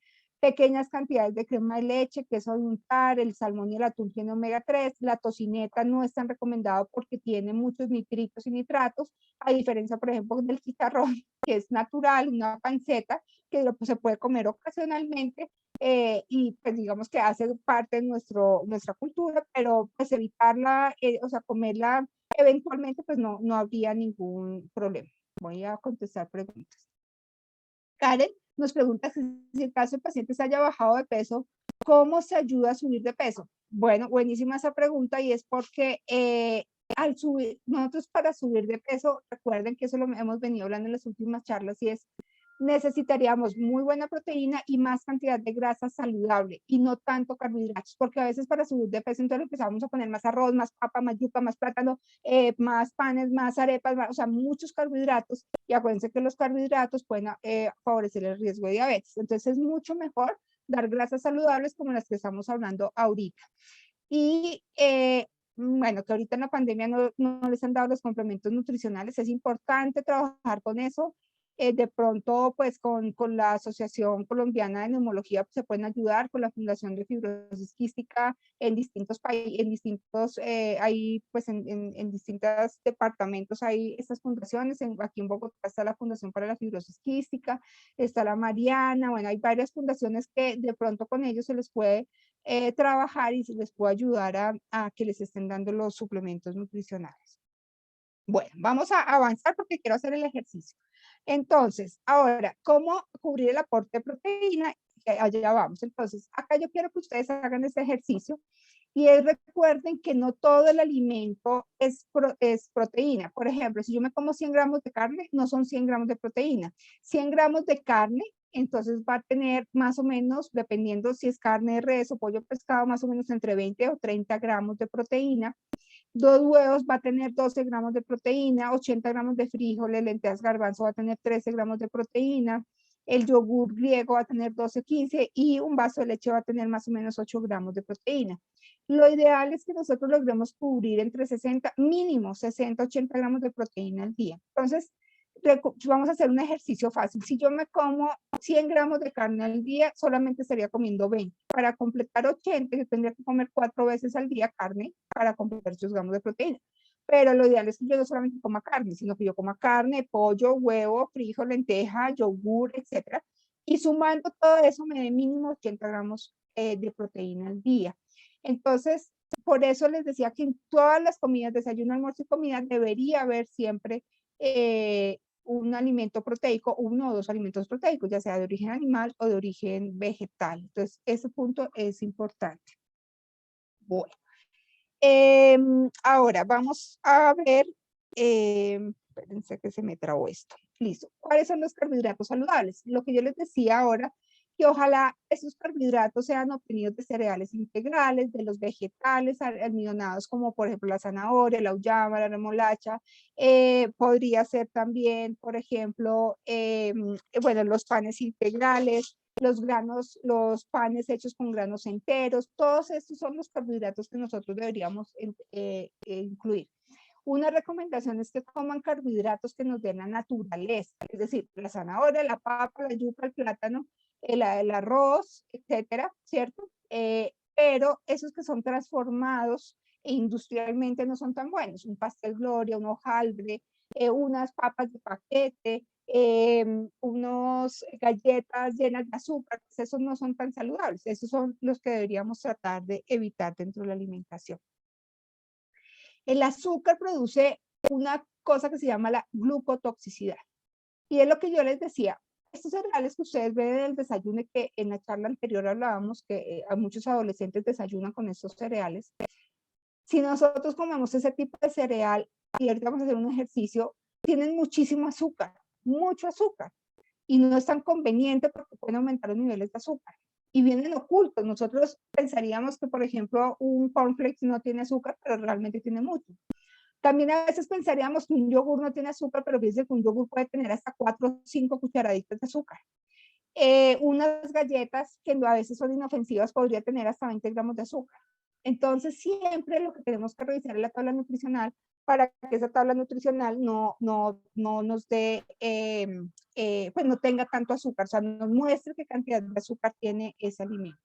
Pequeñas cantidades de crema de leche, queso de untar, el salmón y el atún tienen omega 3, la tocineta no es tan recomendado porque tiene muchos nitritos y nitratos, a diferencia, por ejemplo, del chicharrón, que es natural, una panceta, que pues, se puede comer ocasionalmente, y pues digamos que hace parte de nuestra cultura, pero pues evitarla, o sea, comerla eventualmente, pues no habría ningún problema. Voy a contestar preguntas. Karen nos pregunta si en caso el paciente se haya bajado de peso, ¿cómo se ayuda a subir de peso? Bueno, buenísima esa pregunta y es porque al subir, nosotros para subir de peso, recuerden que eso lo hemos venido hablando en las últimas charlas y es necesitaríamos muy buena proteína y más cantidad de grasa saludable y no tanto carbohidratos, porque a veces para subir de peso entonces empezamos a poner más arroz, más papa, más yuca, más plátano, más panes, más arepas, o sea, muchos carbohidratos y acuérdense que los carbohidratos pueden favorecer el riesgo de diabetes. Entonces es mucho mejor dar grasas saludables como las que estamos hablando ahorita. Y bueno, que ahorita en la pandemia no les han dado los complementos nutricionales, es importante trabajar con eso. De pronto, pues con la Asociación Colombiana de Neumología pues, se pueden ayudar con la Fundación de Fibrosis Quística en distintos países, hay pues en distintos departamentos hay estas fundaciones, aquí en Bogotá está la Fundación para la Fibrosis Quística, está la Mariana, bueno, hay varias fundaciones que de pronto con ellos se les puede trabajar y se les puede ayudar a que les estén dando los suplementos nutricionales. Bueno, vamos a avanzar porque quiero hacer el ejercicio. Entonces, ahora, ¿cómo cubrir el aporte de proteína? Allá vamos. Entonces, acá yo quiero que ustedes hagan este ejercicio y recuerden que no todo el alimento es proteína. Por ejemplo, si yo me como 100 gramos de carne, no son 100 gramos de proteína. 100 gramos de carne, entonces va a tener más o menos, dependiendo si es carne de res o pollo pescado, más o menos entre 20 o 30 gramos de proteína. 2 huevos va a tener 12 gramos de proteína, 80 gramos de frijoles, lentejas, garbanzo va a tener 13 gramos de proteína, el yogur griego va a tener 12, 15 y un vaso de leche va a tener más o menos 8 gramos de proteína. Lo ideal es que nosotros logremos cubrir entre 60, mínimo 60, 80 gramos de proteína al día. Entonces, vamos a hacer un ejercicio fácil. Si yo me como 100 gramos de carne al día, solamente estaría comiendo 20. Para completar 80, yo tendría que comer 4 veces al día carne para completar 8 gramos de proteína. Pero lo ideal es que yo no solamente coma carne, sino que yo coma carne, pollo, huevo, frijol, lenteja, yogur, etc. Y sumando todo eso me dé mínimo 80 gramos de proteína al día. Entonces, por eso les decía que en todas las comidas, desayuno, almuerzo y comida, debería haber siempre un alimento proteico, 1 o 2 alimentos proteicos, ya sea de origen animal o de origen vegetal. Entonces, ese punto es importante. Bueno, ahora vamos a ver, espérense que se me trabó esto. Listo. ¿Cuáles son los carbohidratos saludables? Lo que yo les decía ahora, que ojalá esos carbohidratos sean obtenidos de cereales integrales, de los vegetales almidonados, como por ejemplo la zanahoria, la auyama, la remolacha. Podría ser también, por ejemplo, bueno, los panes integrales, los granos, los panes hechos con granos enteros, todos estos son los carbohidratos que nosotros deberíamos incluir. Una recomendación es que coman carbohidratos que nos den la naturaleza, es decir, la zanahoria, la papa, la yuca, el plátano, el arroz, etcétera, ¿cierto? pero esos que son transformados industrialmente no son tan buenos. Un pastel Gloria, un hojaldre, unas papas de paquete, unos galletas llenas de azúcar, pues esos no son tan saludables. Esos son los que deberíamos tratar de evitar dentro de la alimentación. El azúcar produce una cosa que se llama la glucotoxicidad. Y es lo que yo les decía, estos cereales que ustedes ven en el desayuno, que en la charla anterior hablábamos que a muchos adolescentes desayunan con estos cereales. Si nosotros comemos ese tipo de cereal y ahorita vamos a hacer un ejercicio, tienen muchísimo azúcar, mucho azúcar. Y no es tan conveniente porque pueden aumentar los niveles de azúcar. Y vienen ocultos. Nosotros pensaríamos que, por ejemplo, un cornflakes no tiene azúcar, pero realmente tiene mucho. También a veces pensaríamos que un yogur no tiene azúcar, pero fíjense que un yogur puede tener hasta 4 o 5 cucharaditas de azúcar. Unas galletas que a veces son inofensivas podría tener hasta 20 gramos de azúcar. Entonces siempre lo que tenemos que revisar es la tabla nutricional para que esa tabla nutricional no nos dé, pues no tenga tanto azúcar, o sea, nos muestre qué cantidad de azúcar tiene ese alimento.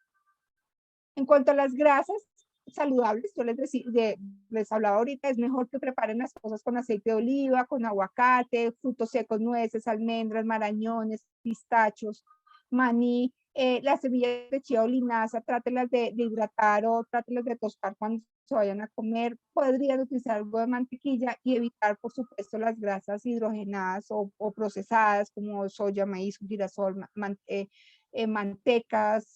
En cuanto a las grasas saludables, yo les hablaba ahorita, es mejor que preparen las cosas con aceite de oliva, con aguacate, frutos secos, nueces, almendras, marañones, pistachos, maní, las semillas de chía o linaza, trátelas de hidratar o trátelas de tostar cuando se vayan a comer. Podrían utilizar algo de mantequilla y evitar, por supuesto, las grasas hidrogenadas o procesadas como soya, maíz, girasol, mantecas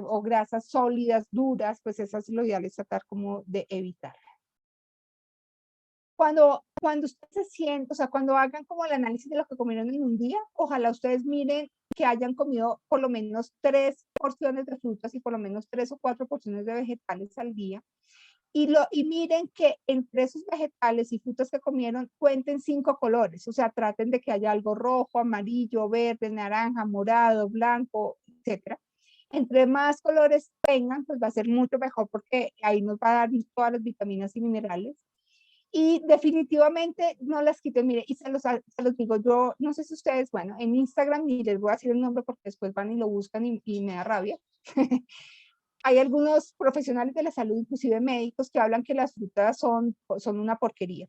o grasas sólidas, duras, pues esas lo ideal es tratar como de evitar. Cuando ustedes se sienten, o sea, cuando hagan como el análisis de lo que comieron en un día, ojalá ustedes miren que hayan comido por lo menos 3 porciones de frutas y por lo menos 3 o 4 porciones de vegetales al día. Y miren que entre esos vegetales y frutas que comieron cuenten 5 colores, o sea, traten de que haya algo rojo, amarillo, verde, naranja, morado, blanco, etcétera. Entre más colores tengan, pues va a ser mucho mejor porque ahí nos va a dar todas las vitaminas y minerales. Y definitivamente no las quiten, mire, y se los digo, yo no sé si ustedes, bueno, en Instagram, ni les voy a decir el nombre porque después van y lo buscan y me da rabia. Hay algunos profesionales de la salud, inclusive médicos, que hablan que las frutas son una porquería.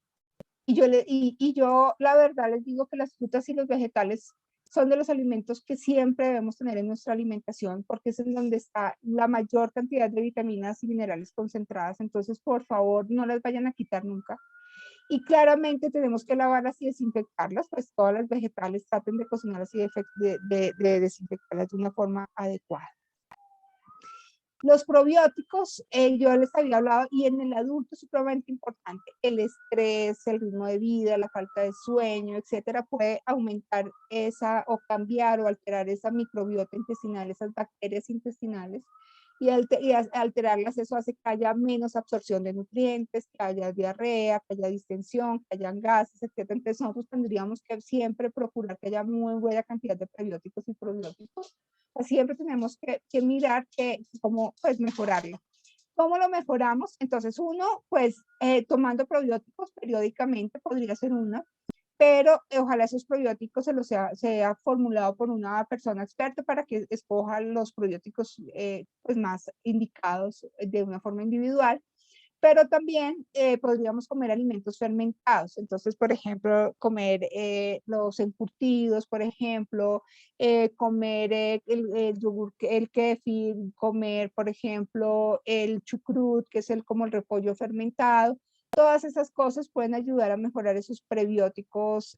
Y yo la verdad les digo que las frutas y los vegetales son de los alimentos que siempre debemos tener en nuestra alimentación porque es en donde está la mayor cantidad de vitaminas y minerales concentradas. Entonces, por favor, no las vayan a quitar nunca. Y claramente tenemos que lavarlas y desinfectarlas, pues todas las vegetales traten de cocinarlas y de desinfectarlas de una forma adecuada. Los probióticos, yo les había hablado, y en el adulto es supremamente importante. El estrés, el ritmo de vida, la falta de sueño, etcétera, puede aumentar esa o cambiar o alterar esa microbiota intestinal, esas bacterias intestinales, y alterarlas, eso hace que haya menos absorción de nutrientes, que haya diarrea, que haya distensión, que haya gases, etcétera. Entonces nosotros tendríamos que siempre procurar que haya muy buena cantidad de prebióticos y probióticos. Siempre tenemos que mirar cómo pues, mejorarlo. ¿Cómo lo mejoramos? Entonces, uno, pues tomando probióticos periódicamente podría ser una, pero ojalá esos probióticos sea formulado por una persona experta para que escoja los probióticos pues, más indicados de una forma individual. Pero también podríamos comer alimentos fermentados. Entonces, por ejemplo, comer los encurtidos, por ejemplo, comer el yogur, el kéfir, comer, por ejemplo, el chucrut, que es como el repollo fermentado. Todas esas cosas pueden ayudar a mejorar esos probióticos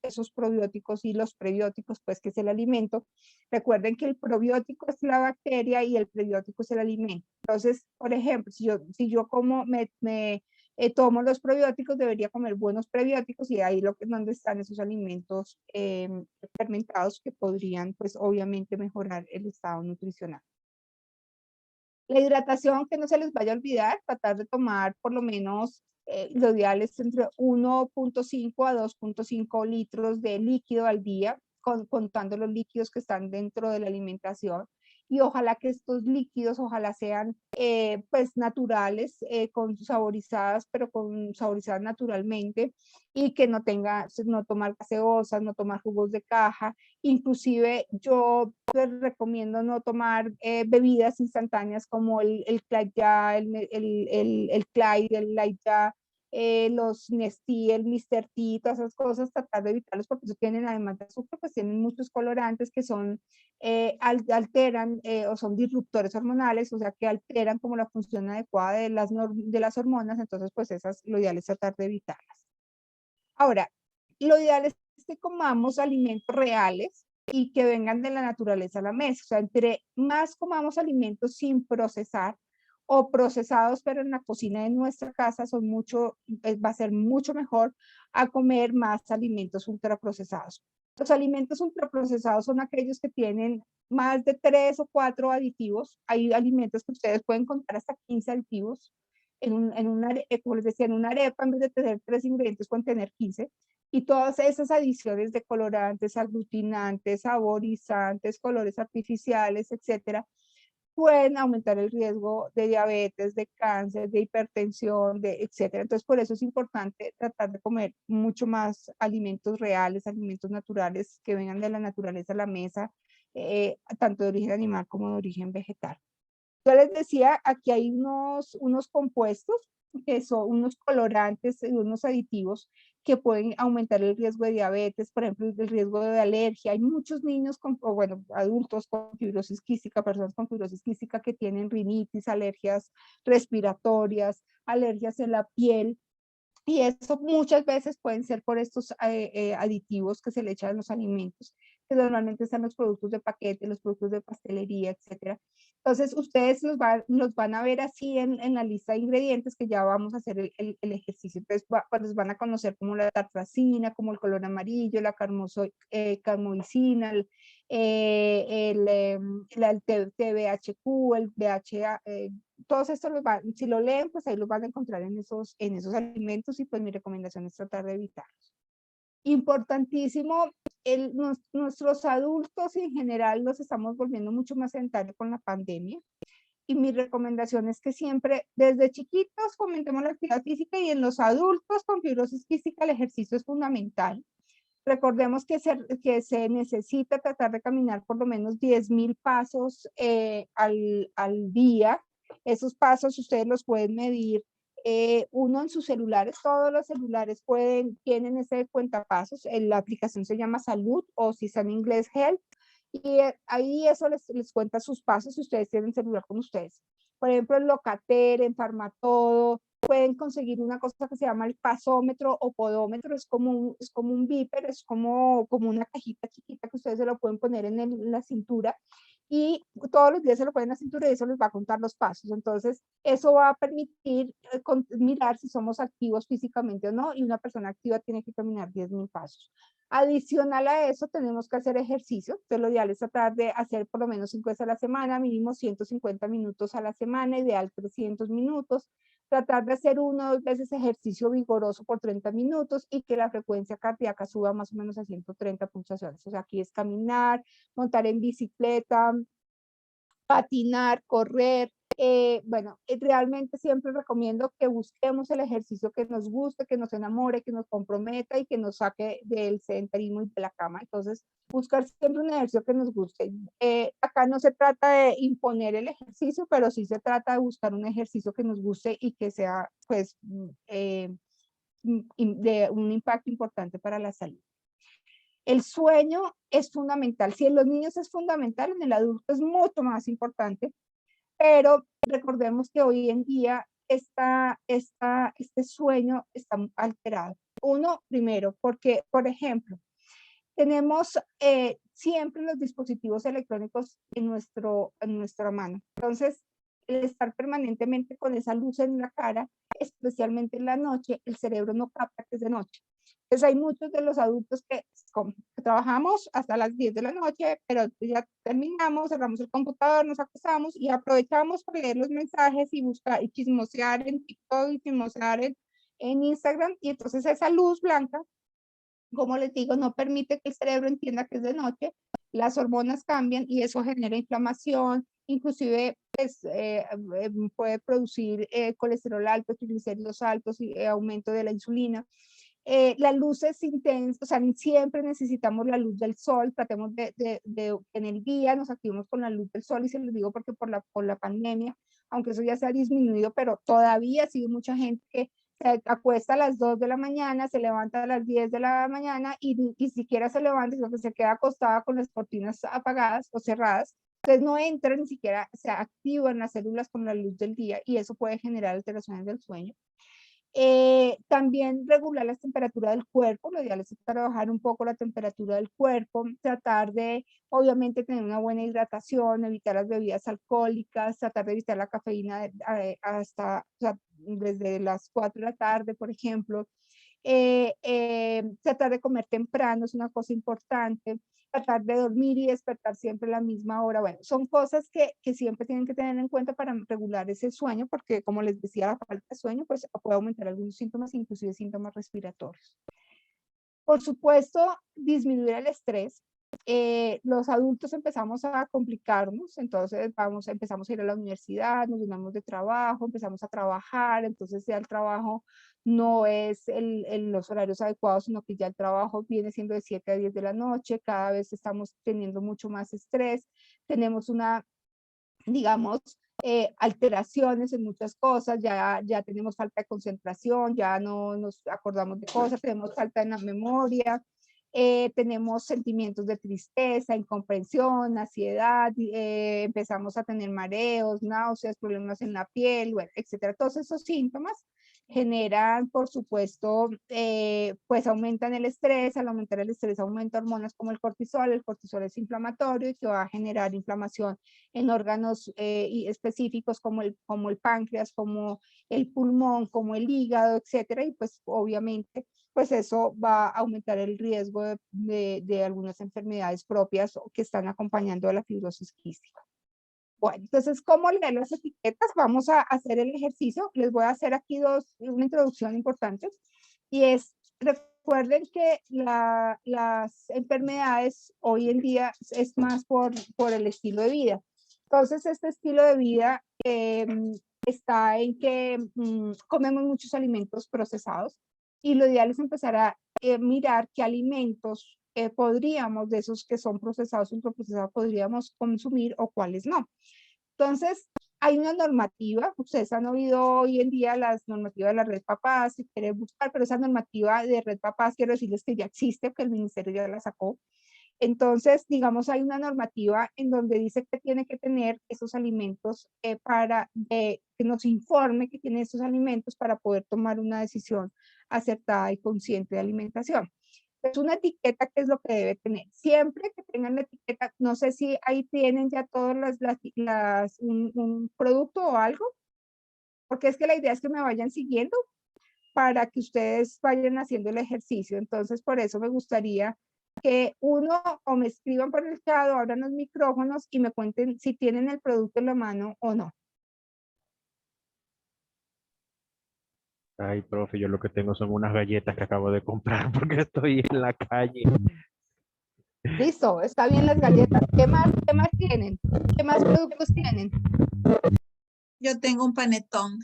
y los prebióticos, pues que es el alimento. Recuerden que el probiótico es la bacteria y el prebiótico es el alimento. Entonces, por ejemplo, si yo como tomo los probióticos, debería comer buenos prebióticos y ahí donde están esos alimentos fermentados que podrían, pues obviamente, mejorar el estado nutricional. La hidratación, que no se les vaya a olvidar, tratar de tomar por lo menos lo ideal es entre 1.5 a 2.5 litros de líquido al día, contando los líquidos que están dentro de la alimentación. y ojalá que estos líquidos, ojalá sean pues naturales, con saborizadas, pero con saborizadas naturalmente, y que no tomar gaseosas, no tomar jugos de caja. Inclusive yo les recomiendo no tomar bebidas instantáneas como el Clyde ya, el Clyde, el Light ya, los Nestea, el Mr. T, todas esas cosas, tratar de evitarlos porque eso tienen, además de azúcar, pues tienen muchos colorantes que son, alteran o son disruptores hormonales, o sea que alteran como la función adecuada de las hormonas, entonces pues esas lo ideal es tratar de evitarlas. Ahora, lo ideal es que comamos alimentos reales y que vengan de la naturaleza a la mesa, o sea, entre más comamos alimentos sin procesar, o procesados, pero en la cocina de nuestra casa va a ser mucho mejor a comer más alimentos ultraprocesados. Los alimentos ultraprocesados son aquellos que tienen más de 3 o 4 aditivos. Hay alimentos que ustedes pueden contar hasta 15 aditivos. Como les decía, en una arepa, en vez de tener 3 ingredientes, pueden tener 15. Y todas esas adiciones de colorantes, aglutinantes, saborizantes, colores artificiales, etcétera, pueden aumentar el riesgo de diabetes, de cáncer, de hipertensión, etcétera. Entonces, por eso es importante tratar de comer mucho más alimentos reales, alimentos naturales que vengan de la naturaleza a la mesa, tanto de origen animal como de origen vegetal. Yo les decía, aquí hay unos compuestos que son unos colorantes y unos aditivos que pueden aumentar el riesgo de diabetes, por ejemplo, el riesgo de alergia. Hay muchos niños, o bueno, adultos con fibrosis quística, personas con fibrosis quística que tienen rinitis, alergias respiratorias, alergias en la piel. Y eso muchas veces pueden ser por estos aditivos que se le echan a los alimentos, que normalmente están los productos de paquete, los productos de pastelería, etcétera. Entonces, ustedes los van a ver así en la lista de ingredientes que ya vamos a hacer el ejercicio. Entonces, pues van a conocer como la tartrazina, como el color amarillo, la carmoicina, el TBHQ, el BHA, todos estos si lo leen, pues ahí los van a encontrar en esos alimentos, y pues mi recomendación es tratar de evitarlos. Importantísimo, nuestros adultos en general los estamos volviendo mucho más sedentarios con la pandemia, y mi recomendación es que siempre desde chiquitos fomentemos la actividad física, y en los adultos con fibrosis quística el ejercicio es fundamental. Recordemos que se necesita tratar de caminar por lo menos 10.000 pasos al día. Esos pasos ustedes los pueden medir, uno en sus celulares, todos los celulares tienen ese cuentapasos, la aplicación se llama Salud, o si está en inglés Health, y ahí eso les cuenta sus pasos si ustedes tienen celular con ustedes. Por ejemplo, en Locater, en Farmatodo, pueden conseguir una cosa que se llama el pasómetro o podómetro, es como un beeper, es como una cajita chiquita que ustedes se lo pueden poner en la cintura, y todos los días se lo ponen en la cintura y eso les va a contar los pasos. Entonces, eso va a permitir mirar si somos activos físicamente o no, y una persona activa tiene que caminar 10.000 pasos. Adicional a eso, tenemos que hacer ejercicio. Entonces, lo ideal es tratar de hacer por lo menos 5 veces a la semana, mínimo 150 minutos a la semana, ideal 300 minutos. Tratar de hacer 1 o 2 veces ejercicio vigoroso por 30 minutos, y que la frecuencia cardíaca suba más o menos a 130 pulsaciones. O sea, aquí es caminar, montar en bicicleta, patinar, correr. Bueno, realmente siempre recomiendo que busquemos el ejercicio que nos guste, que nos enamore, que nos comprometa y que nos saque del sedentarismo y de la cama. Entonces, buscar siempre un ejercicio que nos guste. Acá no se trata de imponer el ejercicio, pero sí se trata de buscar un ejercicio que nos guste y que sea, pues, de un impacto importante para la salud. El sueño es fundamental. Si en los niños es fundamental, en el adulto es mucho más importante, pero recordemos que hoy en día este sueño está alterado. Uno, primero, porque, por ejemplo, tenemos siempre los dispositivos electrónicos en nuestra mano. Entonces, el estar permanentemente con esa luz en la cara, especialmente en la noche, el cerebro no capta que es de noche. Entonces, hay muchos de los adultos que trabajamos hasta las 10 de la noche, pero ya terminamos, cerramos el computador, nos acostamos y aprovechamos para leer los mensajes y buscar y chismosear en TikTok y chismosear en Instagram, y entonces esa luz blanca, como les digo, no permite que el cerebro entienda que es de noche, las hormonas cambian y eso genera inflamación, inclusive pues, puede producir colesterol alto, triglicéridos altos y aumento de la insulina. La luz es intensa, o sea, siempre necesitamos la luz del sol, tratemos en el día nos activemos con la luz del sol, y se los digo porque por la pandemia, aunque eso ya se ha disminuido, pero todavía sigue mucha gente que se acuesta a las 2 de la mañana, se levanta a las 10 de la mañana y ni siquiera se levanta, sino que se queda acostada con las cortinas apagadas o cerradas. Entonces no entra ni siquiera, se activan las células con la luz del día y eso puede generar alteraciones del sueño. También regular la temperatura del cuerpo, lo ideal es trabajar un poco la temperatura del cuerpo, tratar de, obviamente, tener una buena hidratación, evitar las bebidas alcohólicas, tratar de evitar la cafeína hasta, o sea, desde las 4 de la tarde, por ejemplo. Tratar de comer temprano es una cosa importante, tratar de dormir y despertar siempre a la misma hora. Bueno, son cosas que siempre tienen que tener en cuenta para regular ese sueño, porque como les decía, la falta de sueño pues puede aumentar algunos síntomas, inclusive síntomas respiratorios. Por supuesto, disminuir el estrés. Los adultos empezamos a complicarnos, entonces empezamos a ir a la universidad, nos llenamos de trabajo, empezamos a trabajar, entonces ya el trabajo no es los horarios adecuados, sino que ya el trabajo viene siendo de 7 a 10 de la noche, cada vez estamos teniendo mucho más estrés, tenemos una, digamos, alteraciones en muchas cosas, ya tenemos falta de concentración, ya no nos acordamos de cosas, tenemos falta en la memoria, tenemos sentimientos de tristeza, incomprensión, ansiedad, empezamos a tener mareos, náuseas, problemas en la piel, bueno, etcétera. Todos esos síntomas generan, por supuesto, pues aumentan el estrés, al aumentar el estrés aumenta hormonas como el cortisol es inflamatorio y que va a generar inflamación en órganos específicos como el páncreas, como el pulmón, como el hígado, etcétera, y pues obviamente pues eso va a aumentar el riesgo de algunas enfermedades propias que están acompañando a la fibrosis quística. Bueno, entonces, ¿cómo leer las etiquetas? Vamos a hacer el ejercicio. Les voy a hacer aquí una introducción importante. Y es, recuerden que las enfermedades hoy en día es más por el estilo de vida. Entonces, este estilo de vida está en que comemos muchos alimentos procesados y lo ideal es empezar a mirar qué alimentos podríamos, de esos que son procesados, ultraprocesados, podríamos consumir o cuáles no. Entonces, hay una normativa, ustedes han oído hoy en día las normativas de la Red Papás, si quieren buscar, pero esa normativa de Red Papás, quiero decirles que ya existe, que el ministerio ya la sacó. Entonces, digamos, hay una normativa en donde dice que tiene que tener esos alimentos para que nos informe que tiene esos alimentos para poder tomar una decisión acertada y consciente de alimentación. Es una etiqueta que es lo que debe tener. Siempre que tengan la etiqueta, no sé si ahí tienen ya todas un producto o algo, porque es que la idea es que me vayan siguiendo para que ustedes vayan haciendo el ejercicio. Entonces, por eso me gustaría que uno o me escriban por el chat o abran los micrófonos y me cuenten si tienen el producto en la mano o no. Ay, profe, yo lo que tengo son unas galletas que acabo de comprar porque estoy en la calle. Listo, está bien las galletas. ¿Qué más tienen? ¿Qué más productos tienen? Yo tengo un panetón.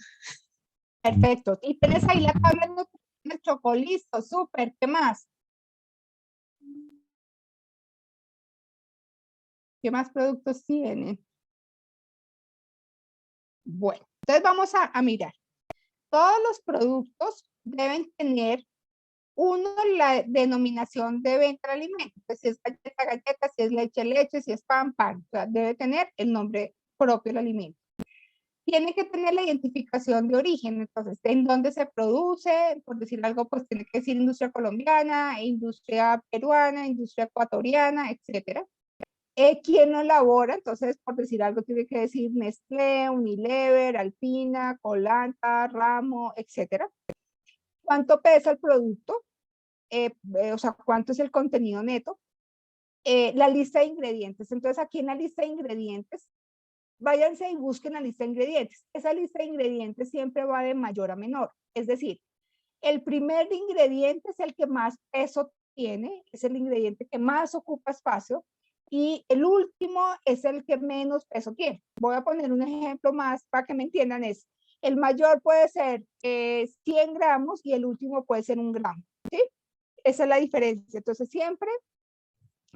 Perfecto. Y tienes ahí la tabla de choco, listo, súper. ¿Qué más? ¿Qué más productos tienen? Bueno, entonces vamos a mirar. Todos los productos deben tener la denominación de venta de alimentos. Pues si es galleta, galleta, si es leche, leche, si es pan, pan. O sea, debe tener el nombre propio del alimento. Tiene que tener la identificación de origen, entonces, en dónde se produce, por decir algo, pues tiene que decir industria colombiana, industria peruana, industria ecuatoriana, etcétera. ¿Quién lo elabora? Entonces, por decir algo, tiene que decir Nestlé, Unilever, Alpina, Colanta, Ramo, etcétera. ¿Cuánto pesa el producto? O sea, ¿cuánto es el contenido neto? La lista de ingredientes. Entonces, aquí en la lista de ingredientes, váyanse y busquen la lista de ingredientes. Esa lista de ingredientes siempre va de mayor a menor. Es decir, el primer ingrediente es el que más peso tiene, es el ingrediente que más ocupa espacio, Y el último es el que menos peso tiene. Voy a poner un ejemplo más para que me entiendan. Es el mayor puede ser 100 gramos y el último puede ser 1 gramo. ¿Sí? Esa es la diferencia. Entonces, siempre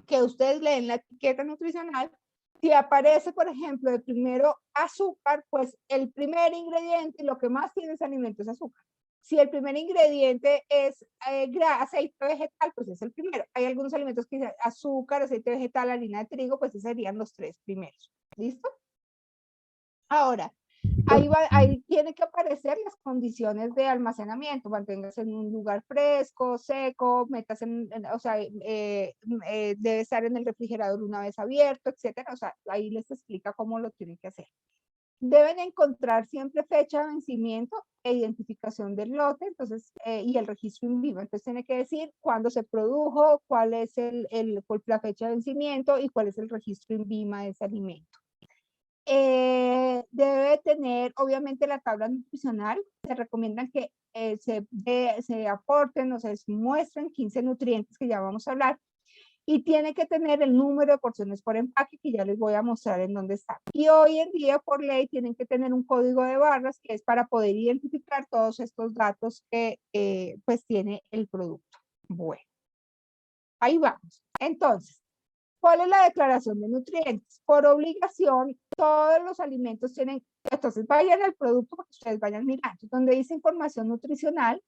que ustedes leen la etiqueta nutricional, si aparece, por ejemplo, el primero azúcar, pues el primer ingrediente y lo que más tiene ese alimento es azúcar. Si el primer ingrediente es aceite vegetal, pues es el primero. Hay algunos alimentos que dicen azúcar, aceite vegetal, harina de trigo, pues esos serían los 3 primeros. ¿Listo? Ahora, ahí tiene que aparecer las condiciones de almacenamiento. Manténgase en un lugar fresco, seco, metas o sea, debe estar en el refrigerador una vez abierto, etcétera. O sea, ahí les explica cómo lo tienen que hacer. Deben encontrar siempre fecha de vencimiento e identificación del lote, entonces, y el registro in vivo. Entonces tiene que decir cuándo se produjo, cuál es la fecha de vencimiento y cuál es el registro in vivo de ese alimento. Debe tener, obviamente, la tabla nutricional. Se recomiendan que se aporten o se muestren 15 nutrientes que ya vamos a hablar. Y tiene que tener el número de porciones por empaque, que ya les voy a mostrar en dónde está. Y hoy en día, por ley, tienen que tener un código de barras, que es para poder identificar todos estos datos que pues tiene el producto. Bueno, ahí vamos. Entonces, ¿cuál es la declaración de nutrientes? Por obligación, todos los alimentos tienen, entonces vayan al producto para que ustedes vayan mirando, donde dice información nutricional.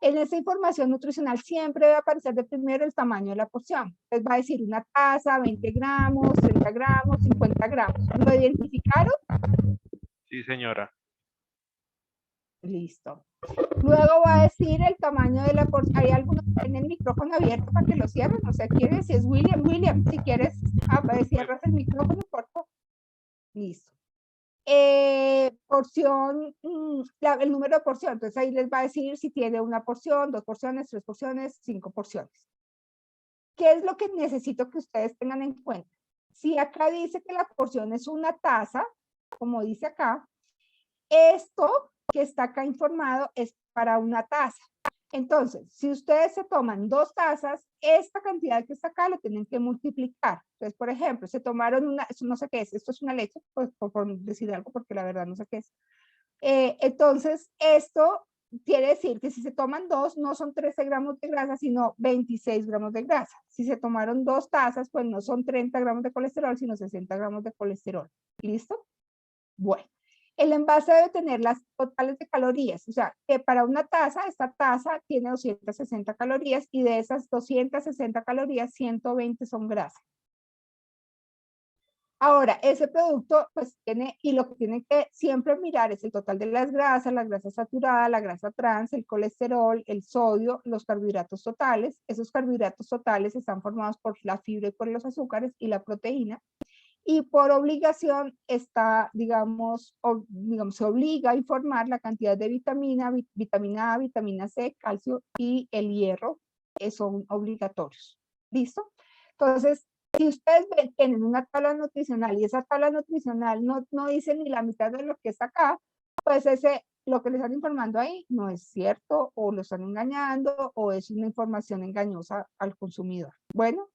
En esa información nutricional siempre debe aparecer de primero el tamaño de la porción. Entonces va a decir una taza, 20 gramos, 30 gramos, 50 gramos. ¿Lo identificaron? Sí, señora. Listo. Luego va a decir el tamaño de la porción. Hay algunos que tienen el micrófono abierto para que lo cierren. No sé, ¿quieres? Si es William, si quieres, cierras el micrófono, por favor. Listo. Porción, el número de porción. Entonces ahí les va a decir si tiene una porción, 2 porciones, 3 porciones, 5 porciones. ¿Qué es lo que necesito que ustedes tengan en cuenta? Si acá dice que la porción es una taza, como dice acá, esto que está acá informado es para una taza. Entonces, si ustedes se toman 2 tazas, esta cantidad que está acá lo tienen que multiplicar. Entonces, por ejemplo, se tomaron una, no sé qué es, esto es una leche, pues, por decir algo, porque la verdad no sé qué es. Entonces, esto quiere decir que si se toman 2, no son 13 gramos de grasa, sino 26 gramos de grasa. Si se tomaron 2 tazas, pues no son 30 gramos de colesterol, sino 60 gramos de colesterol. ¿Listo? Bueno. El envase debe tener las totales de calorías, o sea, que para una taza, esta taza tiene 260 calorías y de esas 260 calorías, 120 son grasa. Ahora, ese producto, pues tiene, y lo que tienen que siempre mirar es el total de las grasas, la grasa saturada, la grasa trans, el colesterol, el sodio, los carbohidratos totales. Esos carbohidratos totales están formados por la fibra y por los azúcares y la proteína. Y por obligación está, digamos, se obliga a informar la cantidad de vitamina A, vitamina C, calcio y el hierro, que son obligatorios. ¿Listo? Entonces, si ustedes tienen una tabla nutricional y esa tabla nutricional no dice ni la mitad de lo que está acá, pues lo que les están informando ahí no es cierto, o lo están engañando, o es una información engañosa al consumidor. Bueno,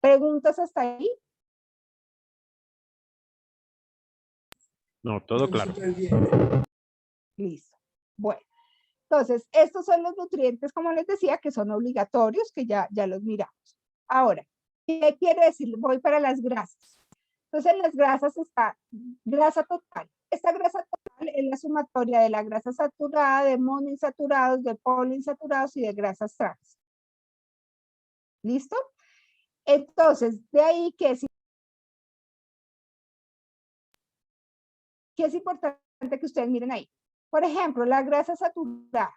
¿preguntas hasta ahí? No, todo claro. Listo. Bueno, entonces, estos son los nutrientes, como les decía, que son obligatorios, que ya los miramos. Ahora, ¿qué quiere decir? Voy para las grasas. Entonces, en las grasas está grasa total. Esta grasa total es la sumatoria de la grasa saturada, de monoinsaturados, de poliinsaturados y de grasas trans. ¿Listo? Entonces, de ahí que es importante que ustedes miren ahí. Por ejemplo, la grasa saturada.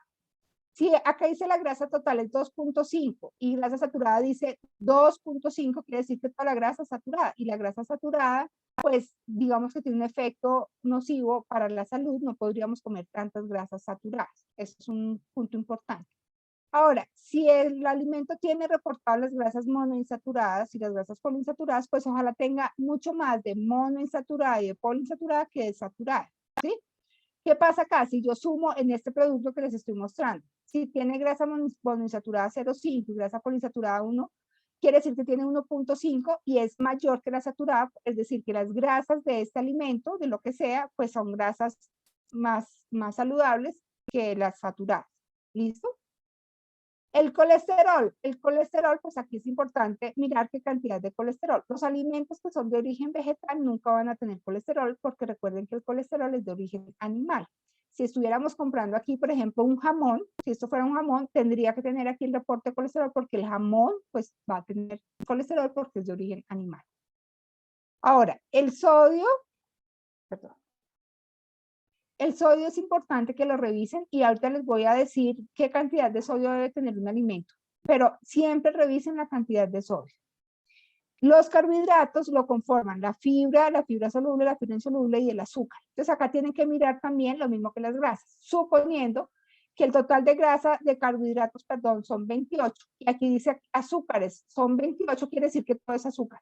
Si acá dice la grasa total es 2.5 y grasa saturada dice 2.5, quiere decir que toda la grasa es saturada. Y la grasa saturada, pues, digamos que tiene un efecto nocivo para la salud. No podríamos comer tantas grasas saturadas. Eso es un punto importante. Ahora, si el alimento tiene reportado las grasas monoinsaturadas y las grasas poliinsaturadas, pues ojalá tenga mucho más de monoinsaturada y de poliinsaturada que de saturada, ¿sí? ¿Qué pasa acá? Si yo sumo en este producto que les estoy mostrando, si tiene grasa monoinsaturada 0.5 y grasa poliinsaturada 1, quiere decir que tiene 1.5 y es mayor que la saturada, es decir, que las grasas de este alimento, de lo que sea, pues son grasas más saludables que las saturadas. ¿Listo? El colesterol, pues aquí es importante mirar qué cantidad de colesterol. Los alimentos que son de origen vegetal nunca van a tener colesterol porque recuerden que el colesterol es de origen animal. Si estuviéramos comprando aquí, por ejemplo, un jamón, si esto fuera un jamón, tendría que tener aquí el reporte de colesterol porque el jamón pues va a tener colesterol porque es de origen animal. Ahora, el sodio, perdón. El sodio es importante que lo revisen y ahorita les voy a decir qué cantidad de sodio debe tener un alimento, pero siempre revisen la cantidad de sodio. Los carbohidratos lo conforman la fibra soluble, la fibra insoluble y el azúcar. Entonces acá tienen que mirar también lo mismo que las grasas, suponiendo que el total de grasa de carbohidratos, perdón, son 28 y aquí dice azúcares, son 28, quiere decir que todo es azúcar.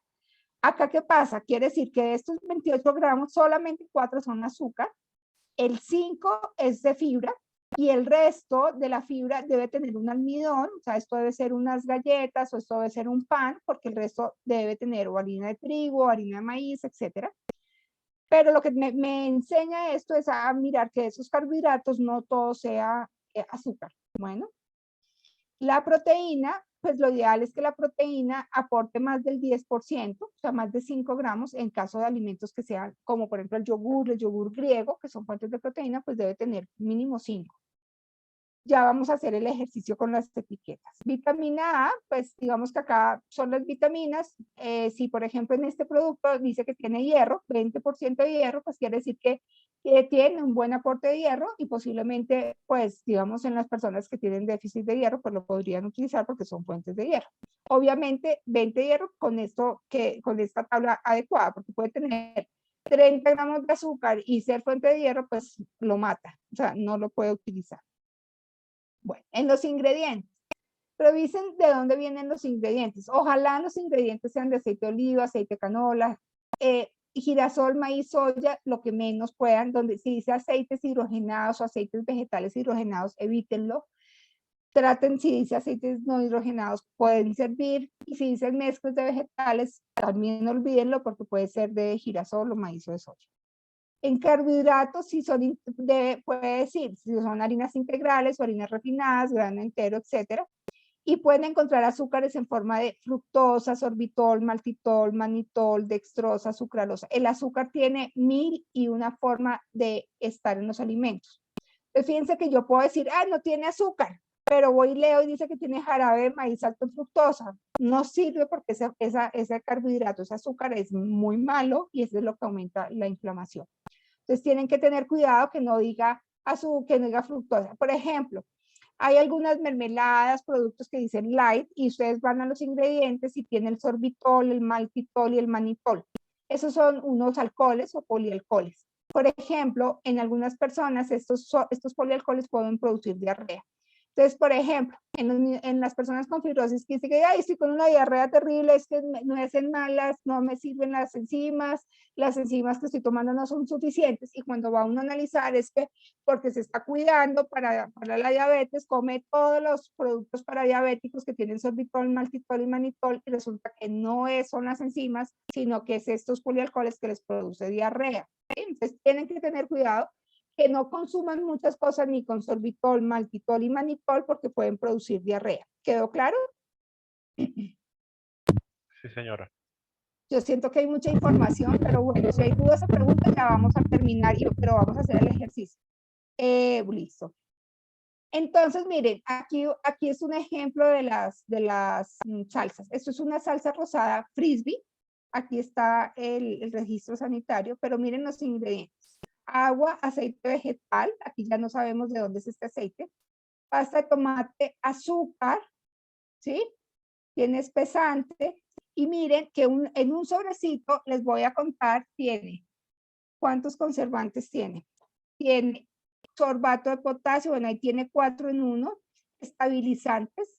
Acá, ¿qué pasa? Quiere decir que de estos 28 gramos, solamente 4 son azúcar, el 5 es de fibra y el resto de la fibra debe tener un almidón, o sea, esto debe ser unas galletas o esto debe ser un pan, porque el resto debe tener o harina de trigo, o harina de maíz, etcétera. Pero lo que me enseña esto es a mirar que esos carbohidratos no todo sea azúcar. Bueno, la proteína, pues lo ideal es que la proteína aporte más del 10%, o sea, más de 5 gramos, en caso de alimentos que sean, como por ejemplo el yogur griego, que son fuentes de proteína, pues debe tener mínimo 5. Ya vamos a hacer el ejercicio con las etiquetas. Vitamina A, pues digamos que acá son las vitaminas. Si por ejemplo en este producto dice que tiene hierro, 20% de hierro, pues quiere decir que tiene un buen aporte de hierro y posiblemente, pues digamos en las personas que tienen déficit de hierro, pues lo podrían utilizar porque son fuentes de hierro. Obviamente 20 de hierro con esta tabla adecuada, porque puede tener 30 gramos de azúcar y ser fuente de hierro, pues lo mata, o sea, no lo puede utilizar. Bueno, en los ingredientes, revisen de dónde vienen los ingredientes. Ojalá los ingredientes sean de aceite de oliva, aceite de canola, girasol, maíz, soya, lo que menos puedan. Donde si dice aceites hidrogenados o aceites vegetales hidrogenados, evítenlo. Traten, si dice aceites no hidrogenados, pueden servir. Y si dicen mezclas de vegetales, también olvídenlo porque puede ser de girasol o maíz o de soya. En carbohidratos, si son, puede decir, si son harinas integrales o harinas refinadas, grano entero, etcétera. Y pueden encontrar azúcares en forma de fructosa, sorbitol, maltitol, manitol, dextrosa, sucralosa. El azúcar tiene 1001 forma de estar en los alimentos. Entonces, fíjense que yo puedo decir, no tiene azúcar, pero voy y leo y dice que tiene jarabe de maíz alto en fructosa. No sirve porque ese carbohidrato, ese azúcar es muy malo y eso es lo que aumenta la inflamación. Entonces tienen que tener cuidado que no diga azúcar, que no diga fructosa. Por ejemplo, hay algunas mermeladas, productos que dicen light y ustedes van a los ingredientes y tienen el sorbitol, el maltitol y el manitol. Esos son unos alcoholes o polialcoholes. Por ejemplo, en algunas personas estos polialcoholes pueden producir diarrea. Entonces, por ejemplo, en las personas con fibrosis que dicen que estoy con una diarrea terrible, es que me hacen malas, no me sirven las enzimas que estoy tomando no son suficientes, y cuando va uno a analizar es que porque se está cuidando para la diabetes, come todos los productos para diabéticos que tienen sorbitol, maltitol y manitol, y resulta que no son las enzimas, sino que es estos polialcoholes que les produce diarrea. Entonces tienen que tener cuidado que no consuman muchas cosas ni con sorbitol, maltitol y manitol porque pueden producir diarrea. ¿Quedó claro? Sí, señora. Yo siento que hay mucha información, pero bueno, si hay dudas o preguntas ya vamos a terminar, pero vamos a hacer el ejercicio. Listo. Entonces, miren, aquí es un ejemplo de las salsas. Esto es una salsa rosada frisbee. Aquí está el registro sanitario, pero miren los ingredientes. Agua, aceite vegetal, aquí ya no sabemos de dónde es este aceite, pasta de tomate, azúcar, ¿sí? Tiene espesante, y miren que en un sobrecito, les voy a contar, tiene, ¿cuántos conservantes tiene? Tiene sorbato de potasio, bueno, ahí tiene 4 en 1, estabilizantes,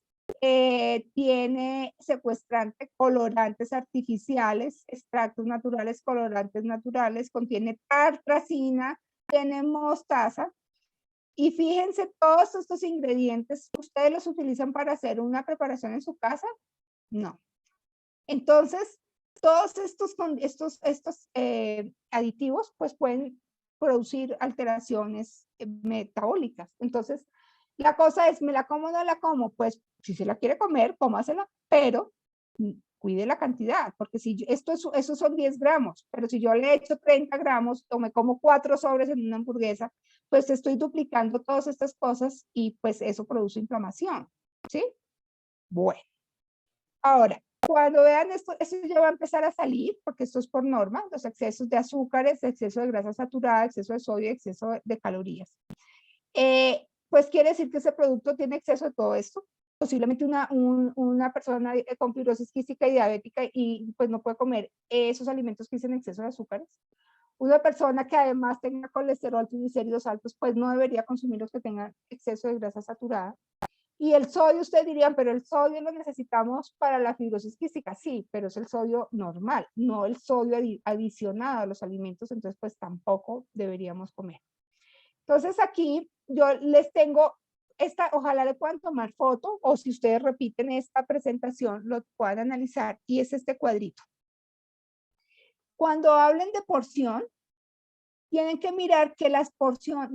tiene secuestrante, colorantes artificiales, extractos naturales, colorantes naturales, contiene tartrazina, tiene mostaza. Y fíjense, todos estos ingredientes, ¿ustedes los utilizan para hacer una preparación en su casa? No. Entonces, todos estos aditivos pues pueden producir alteraciones metabólicas. Entonces, la cosa es, ¿me la como o no la como? Pues si se la quiere comer, cómasela, pero cuide la cantidad, porque si esos son 10 gramos, pero si yo le echo 30 gramos o me como 4 sobres en una hamburguesa, pues estoy duplicando todas estas cosas y pues eso produce inflamación, ¿sí? Bueno, ahora, cuando vean esto ya va a empezar a salir, porque esto es por norma, los excesos de azúcares, exceso de grasa saturada, exceso de sodio, exceso de calorías. Pues quiere decir que ese producto tiene exceso de todo esto. Posiblemente una persona con fibrosis quística y diabética y pues no puede comer esos alimentos que dicen exceso de azúcares. Una persona que además tenga colesterol, triglicéridos altos, pues no debería consumir los que tengan exceso de grasa saturada. Y el sodio, ustedes dirían, pero el sodio lo necesitamos para la fibrosis quística. Sí, pero es el sodio normal, no el sodio adicionado a los alimentos, entonces pues tampoco deberíamos comer. Entonces aquí yo les tengo ojalá le puedan tomar foto o si ustedes repiten esta presentación lo puedan analizar y es este cuadrito. Cuando hablen de porción, tienen que mirar que las porciones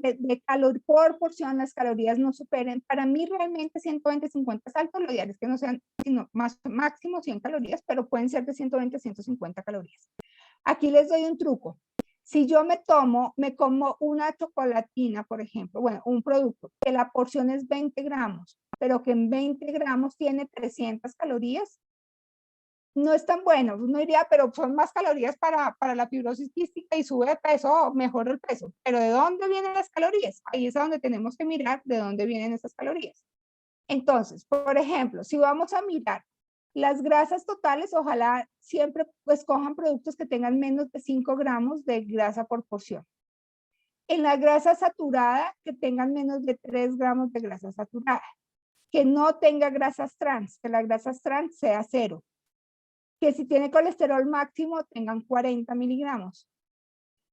por porción, las calorías no superen, para mí realmente 120, 50 es alto, lo ideal es que no sean sino máximo 100 calorías, pero pueden ser de 120, 150 calorías. Aquí les doy un truco. Si yo me como una chocolatina, por ejemplo, bueno, un producto, que la porción es 20 gramos, pero que en 20 gramos tiene 300 calorías, no es tan bueno. Uno diría, pero son más calorías para la fibrosis quística y sube de peso, mejora el peso. Pero ¿de dónde vienen las calorías? Ahí es donde tenemos que mirar de dónde vienen esas calorías. Entonces, por ejemplo, si vamos a mirar las grasas totales, ojalá siempre escojan productos que tengan menos de 5 gramos de grasa por porción. En la grasa saturada, que tengan menos de 3 gramos de grasa saturada. Que no tenga grasas trans, que la grasa trans sea 0. Que si tiene colesterol máximo, tengan 40 miligramos.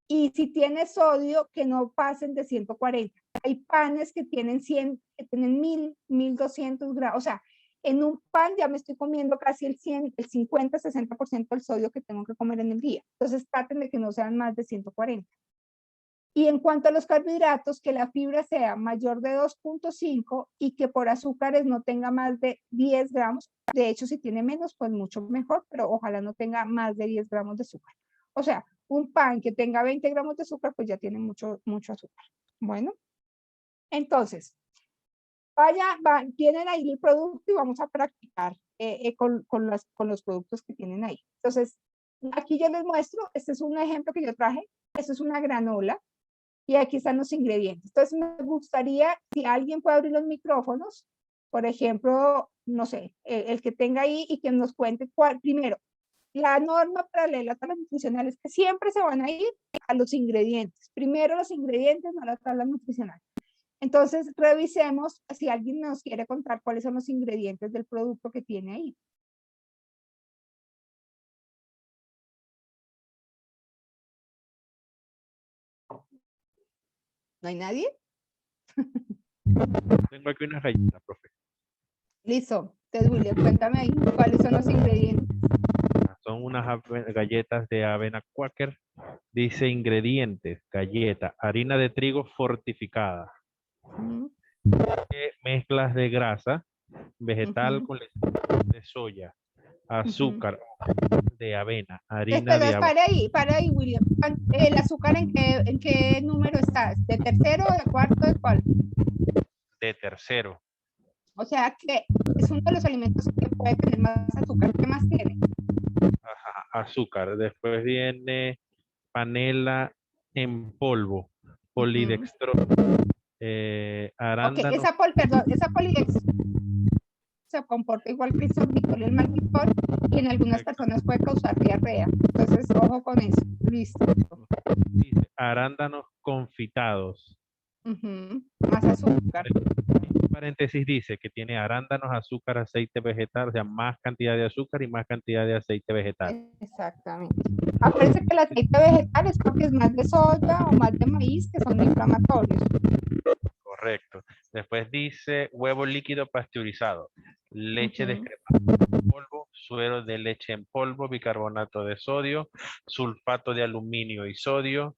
Y si tiene sodio, que no pasen de 140. Hay panes que tienen 100, que tienen 1000, 1200 gramos. O sea, en un pan ya me estoy comiendo casi el 50, 60% del sodio que tengo que comer en el día. Entonces traten de que no sean más de 140. Y en cuanto a los carbohidratos, que la fibra sea mayor de 2.5 y que por azúcares no tenga más de 10 gramos. De hecho, si tiene menos, pues mucho mejor, pero ojalá no tenga más de 10 gramos de azúcar. O sea, un pan que tenga 20 gramos de azúcar, pues ya tiene mucho azúcar. Bueno, entonces, tienen ahí el producto y vamos a practicar con los productos que tienen ahí. Entonces, aquí yo les muestro, este es un ejemplo que yo traje, esto es una granola y aquí están los ingredientes. Entonces, me gustaría, si alguien puede abrir los micrófonos, por ejemplo, no sé, el que tenga ahí y que nos cuente primero, la norma para leer la tabla nutricional es que siempre se van a ir a los ingredientes. Primero los ingredientes, no la tabla nutricional. Entonces, revisemos si alguien nos quiere contar cuáles son los ingredientes del producto que tiene ahí. ¿No hay nadie? Tengo aquí unas galletas, profe. Listo. Entonces, William, cuéntame ahí cuáles son los ingredientes. Son unas galletas de avena Quaker. Dice ingredientes: galleta, harina de trigo fortificada, mezclas de grasa vegetal con leche de soya, azúcar de avena, harina de avena. Para ahí, William. ¿El azúcar en qué número está? ¿De tercero, de cuarto, de cuál? De tercero. O sea que es uno de los alimentos que puede tener más azúcar. ¿Qué más tiene? Ajá, azúcar. Después viene panela en polvo, polidextrosa, arándanos. Ok, esa polidextrosa se comporta igual que el sorbitol y el maltitol y en algunas personas puede causar diarrea. Entonces, ojo con eso. Listo. Dice arándanos confitados. Más azúcar. En paréntesis dice que tiene arándanos, azúcar, aceite vegetal, o sea, más cantidad de azúcar y más cantidad de aceite vegetal. Exactamente. Aparece que el aceite vegetal es porque es más de soya o más de maíz, que son inflamatorios. Correcto. Después dice huevo líquido pasteurizado, leche descremada, polvo, suero de leche en polvo, bicarbonato de sodio, sulfato de aluminio y sodio,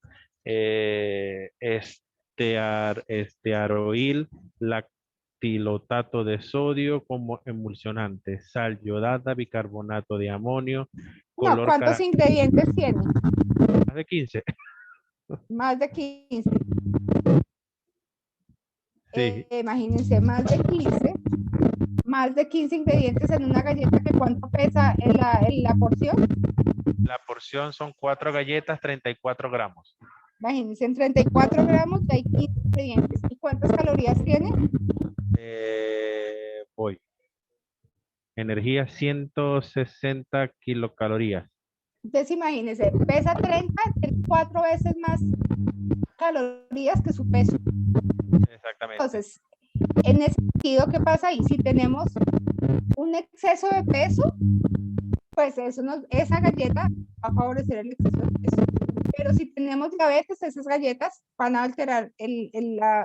estearoil, lactilotato de sodio como emulsionante, sal yodada, bicarbonato de amonio, No, color ¿cuántos ingredientes tiene? más de 15. Más de 15. Sí, Imagínense, más de 15 ingredientes en una galleta, que ¿cuánto pesa en la porción? la porción son 4 galletas, 34 gramos. Imagínense, en 34 gramos hay 15 ingredientes. ¿Y cuántas calorías tiene? Voy. Energía 160 kilocalorías. Entonces, imagínense, pesa 30, tiene 4 veces más calorías que su peso. Exactamente. Entonces, en ese sentido, ¿qué pasa ahí? Si tenemos un exceso de peso, pues esa galleta va a favorecer el exceso de peso. Pero si tenemos diabetes, esas galletas van a alterar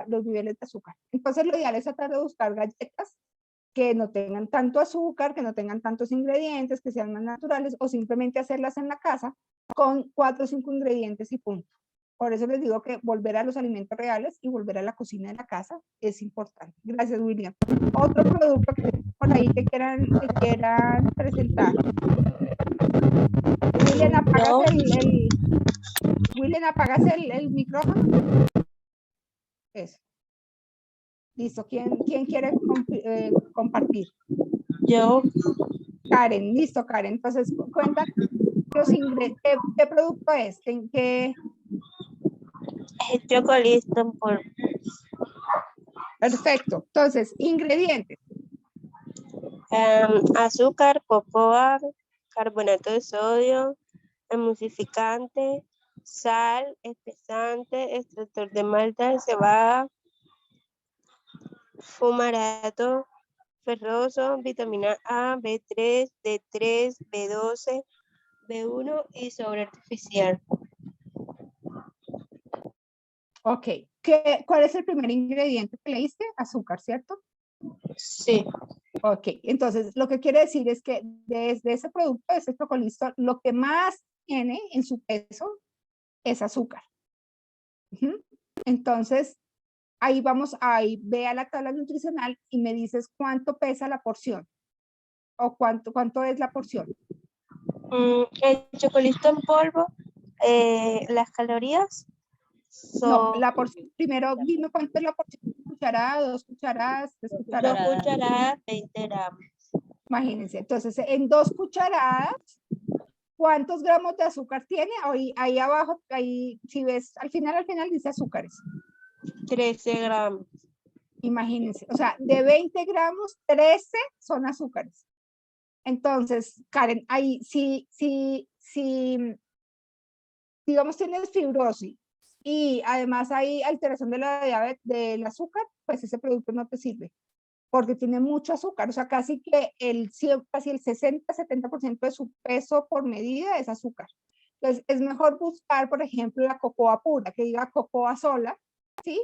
los niveles de azúcar. Entonces, lo ideal es tratar de buscar galletas que no tengan tanto azúcar, que no tengan tantos ingredientes, que sean más naturales, o simplemente hacerlas en la casa con 4 o 5 ingredientes y punto. Por eso les digo que volver a los alimentos reales y volver a la cocina de la casa es importante. Gracias, William. Otro producto que por ahí que quieran presentar. William, apagas el micrófono. Eso. Listo. ¿Quién quiere compartir? Yo, Karen, listo, Karen. Entonces, cuenta los ingredientes. ¿Qué producto es? ¿En qué? el chocolate en polvo. Perfecto. Entonces, ingredientes. Azúcar, cocoa, carbonato de sodio, emulsificante, sal, espesante, extractor de malta de cebada, fumarato ferroso, vitamina A, B3, D3, B12, B1 y sobre artificial. Ok. ¿Cuál es el primer ingrediente que leíste? Azúcar, ¿cierto? Sí. Ok. Entonces, lo que quiere decir es que desde ese producto, de ese chocolisto, lo que más tiene en su peso es azúcar. Entonces, ahí ve a la tabla nutricional y me dices cuánto pesa la porción o cuánto es la porción. El chocolate en polvo, las calorías No, son la porción, primero dime cuánto es la porción, cucharada, 2 cucharadas, 3 2 cucharadas. cucharadas, 20 gramos. Imagínense, entonces en 2 cucharadas, ¿cuántos gramos de azúcar tiene? Ahí abajo, ahí, si ves, al final dice azúcares. 13 gramos. Imagínense, o sea, de 20 gramos, 13 son azúcares. Entonces, Karen, ahí digamos tienes fibrosis y además hay alteración de la diabetes, del azúcar, pues ese producto no te sirve porque tiene mucho azúcar, o sea, casi el 60-70% de su peso por medida es azúcar. Entonces, es mejor buscar, por ejemplo, la cocoa pura, que diga cocoa sola, ¿sí?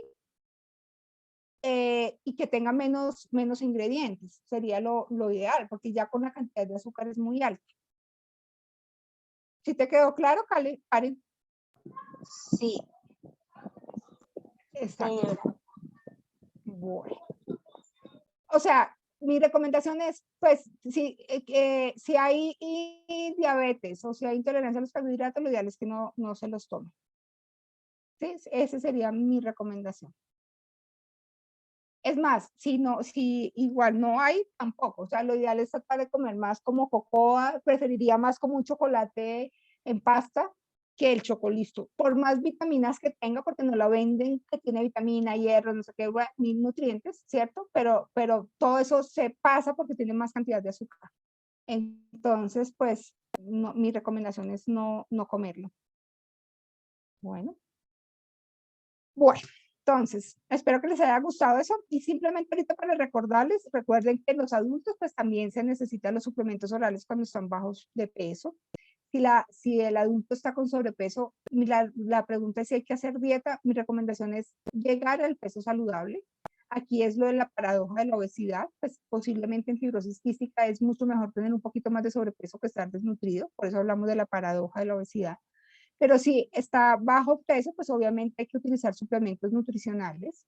Y que tenga menos ingredientes, sería lo ideal, porque ya con la cantidad de azúcar es muy alta. ¿Sí te quedó claro, Karen? Sí. Exacto. Señora. Bueno. O sea, mi recomendación es, pues, si hay diabetes o si hay intolerancia a los carbohidratos, lo ideal es que no se los tome. ¿Sí? Esa sería mi recomendación. Es más, si igual no hay, tampoco. O sea, lo ideal es tratar de comer más como cocoa, preferiría más como un chocolate en pasta que el chocolisto. Por más vitaminas que tenga, porque no la venden, que tiene vitamina, hierro, no sé qué, mil nutrientes, ¿cierto? Pero todo eso se pasa porque tiene más cantidad de azúcar. Entonces, pues, mi recomendación es no comerlo. Bueno. Entonces, espero que les haya gustado eso y simplemente ahorita para recordarles, recuerden que los adultos pues también se necesitan los suplementos orales cuando están bajos de peso. Si el adulto está con sobrepeso, la pregunta es si hay que hacer dieta. Mi recomendación es llegar al peso saludable. Aquí es lo de la paradoja de la obesidad, pues posiblemente en fibrosis quística es mucho mejor tener un poquito más de sobrepeso que estar desnutrido, por eso hablamos de la paradoja de la obesidad. Pero si está bajo peso, pues obviamente hay que utilizar suplementos nutricionales.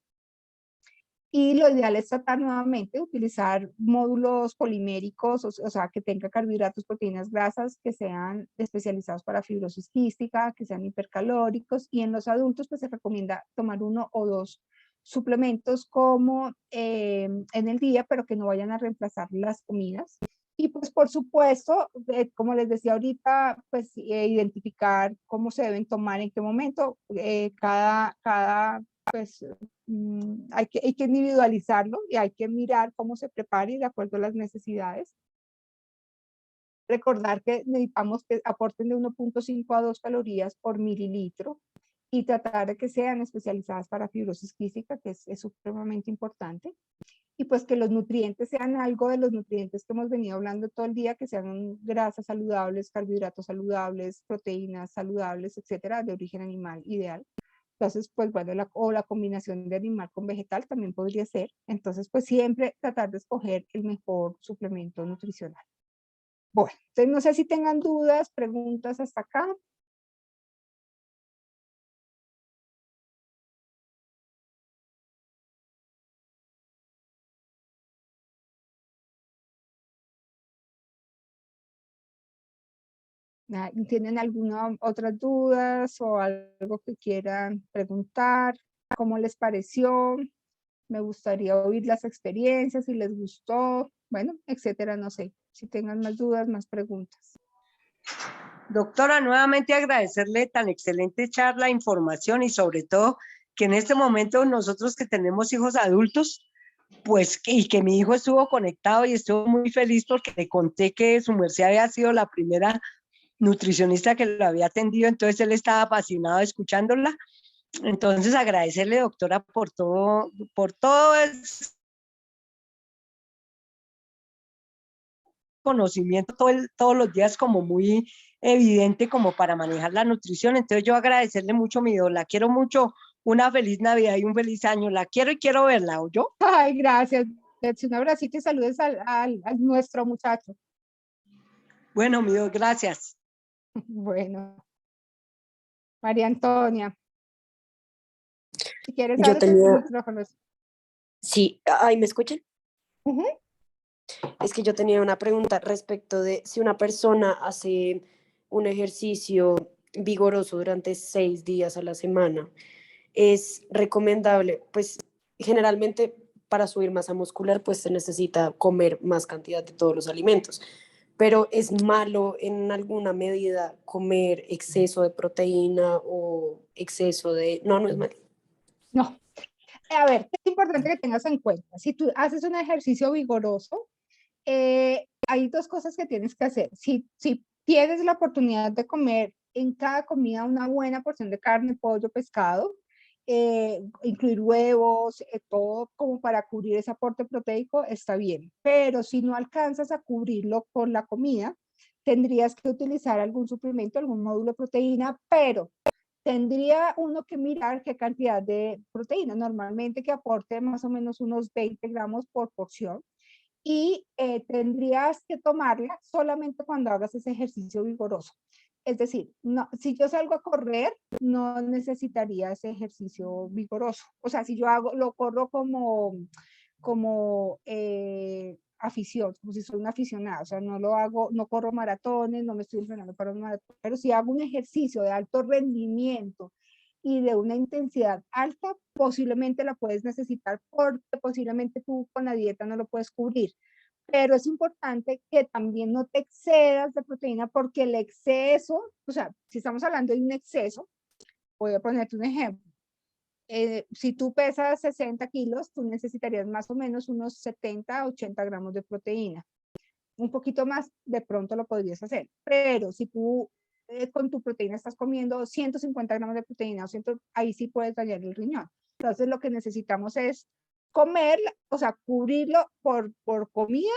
Y lo ideal es tratar nuevamente de utilizar módulos poliméricos, o sea, que tenga carbohidratos, proteínas, grasas, que sean especializados para fibrosis quística, que sean hipercalóricos. Y en los adultos, pues se recomienda tomar 1 o 2 suplementos como en el día, pero que no vayan a reemplazar las comidas. Y pues por supuesto, como les decía ahorita, pues identificar cómo se deben tomar, en qué momento, pues hay que individualizarlo y hay que mirar cómo se prepara y de acuerdo a las necesidades. Recordar que necesitamos que aporten de 1.5 a 2 calorías por mililitro y tratar de que sean especializadas para fibrosis quística, que es supremamente importante. Y pues que los nutrientes sean algo de los nutrientes que hemos venido hablando todo el día, que sean grasas saludables, carbohidratos saludables, proteínas saludables, etcétera, de origen animal ideal. Entonces, pues bueno, la combinación de animal con vegetal también podría ser. Entonces, pues siempre tratar de escoger el mejor suplemento nutricional. Bueno, entonces no sé si tengan dudas, preguntas hasta acá. ¿Tienen alguna otras dudas o algo que quieran preguntar? ¿Cómo les pareció? Me gustaría oír las experiencias, si les gustó, bueno, etcétera, no sé. Si tengan más dudas, más preguntas. Doctora, nuevamente agradecerle tan excelente charla, información y sobre todo que en este momento nosotros que tenemos hijos adultos, pues y que mi hijo estuvo conectado y estuvo muy feliz porque le conté que su merced había sido la primera nutricionista que lo había atendido, entonces él estaba apasionado escuchándola. Entonces agradecerle, doctora, por todo ese conocimiento todos los días como muy evidente como para manejar la nutrición. Entonces yo agradecerle mucho, mi Dios, la quiero mucho, una feliz Navidad y un feliz año, la quiero y quiero verla, ¿oyó? Ay, gracias, Betsy. Un abracito y saludes a nuestro muchacho. Bueno, mi Dios, gracias. Bueno. María Antonia. Si quieres, Yo ábrete tus tenía, micrófonos. sí, ay, ¿me escuchan? Ujú. Es que yo tenía una pregunta respecto de si una persona hace un ejercicio vigoroso durante 6 días a la semana, es recomendable, pues generalmente para subir masa muscular, pues se necesita comer más cantidad de todos los alimentos, pero es malo en alguna medida comer exceso de proteína o exceso de... No, no es malo. No. A ver, es importante que tengas en cuenta. Si tú haces un ejercicio vigoroso, hay 2 cosas que tienes que hacer. Si tienes la oportunidad de comer en cada comida una buena porción de carne, pollo, pescado, incluir huevos, todo como para cubrir ese aporte proteico, está bien. Pero si no alcanzas a cubrirlo con la comida, tendrías que utilizar algún suplemento, algún módulo de proteína, pero tendría uno que mirar qué cantidad de proteína, normalmente que aporte más o menos unos 20 gramos por porción, y tendrías que tomarla solamente cuando hagas ese ejercicio vigoroso. Es decir, no, si yo salgo a correr, no necesitaría ese ejercicio vigoroso. O sea, si yo lo corro como afición, como si soy una aficionada, o sea, no lo hago, no corro maratones, no me estoy entrenando para un maratón, pero si hago un ejercicio de alto rendimiento y de una intensidad alta, posiblemente la puedes necesitar porque posiblemente tú con la dieta no lo puedes cubrir. Pero es importante que también no te excedas de proteína porque el exceso, o sea, si estamos hablando de un exceso, voy a ponerte un ejemplo. Si tú pesas 60 kilos, tú necesitarías más o menos unos 70 a 80 gramos de proteína. Un poquito más, de pronto lo podrías hacer. Pero si tú con tu proteína estás comiendo 150 gramos de proteína, ahí sí puedes dañar el riñón. Entonces lo que necesitamos es comer, o sea, cubrirlo por comida,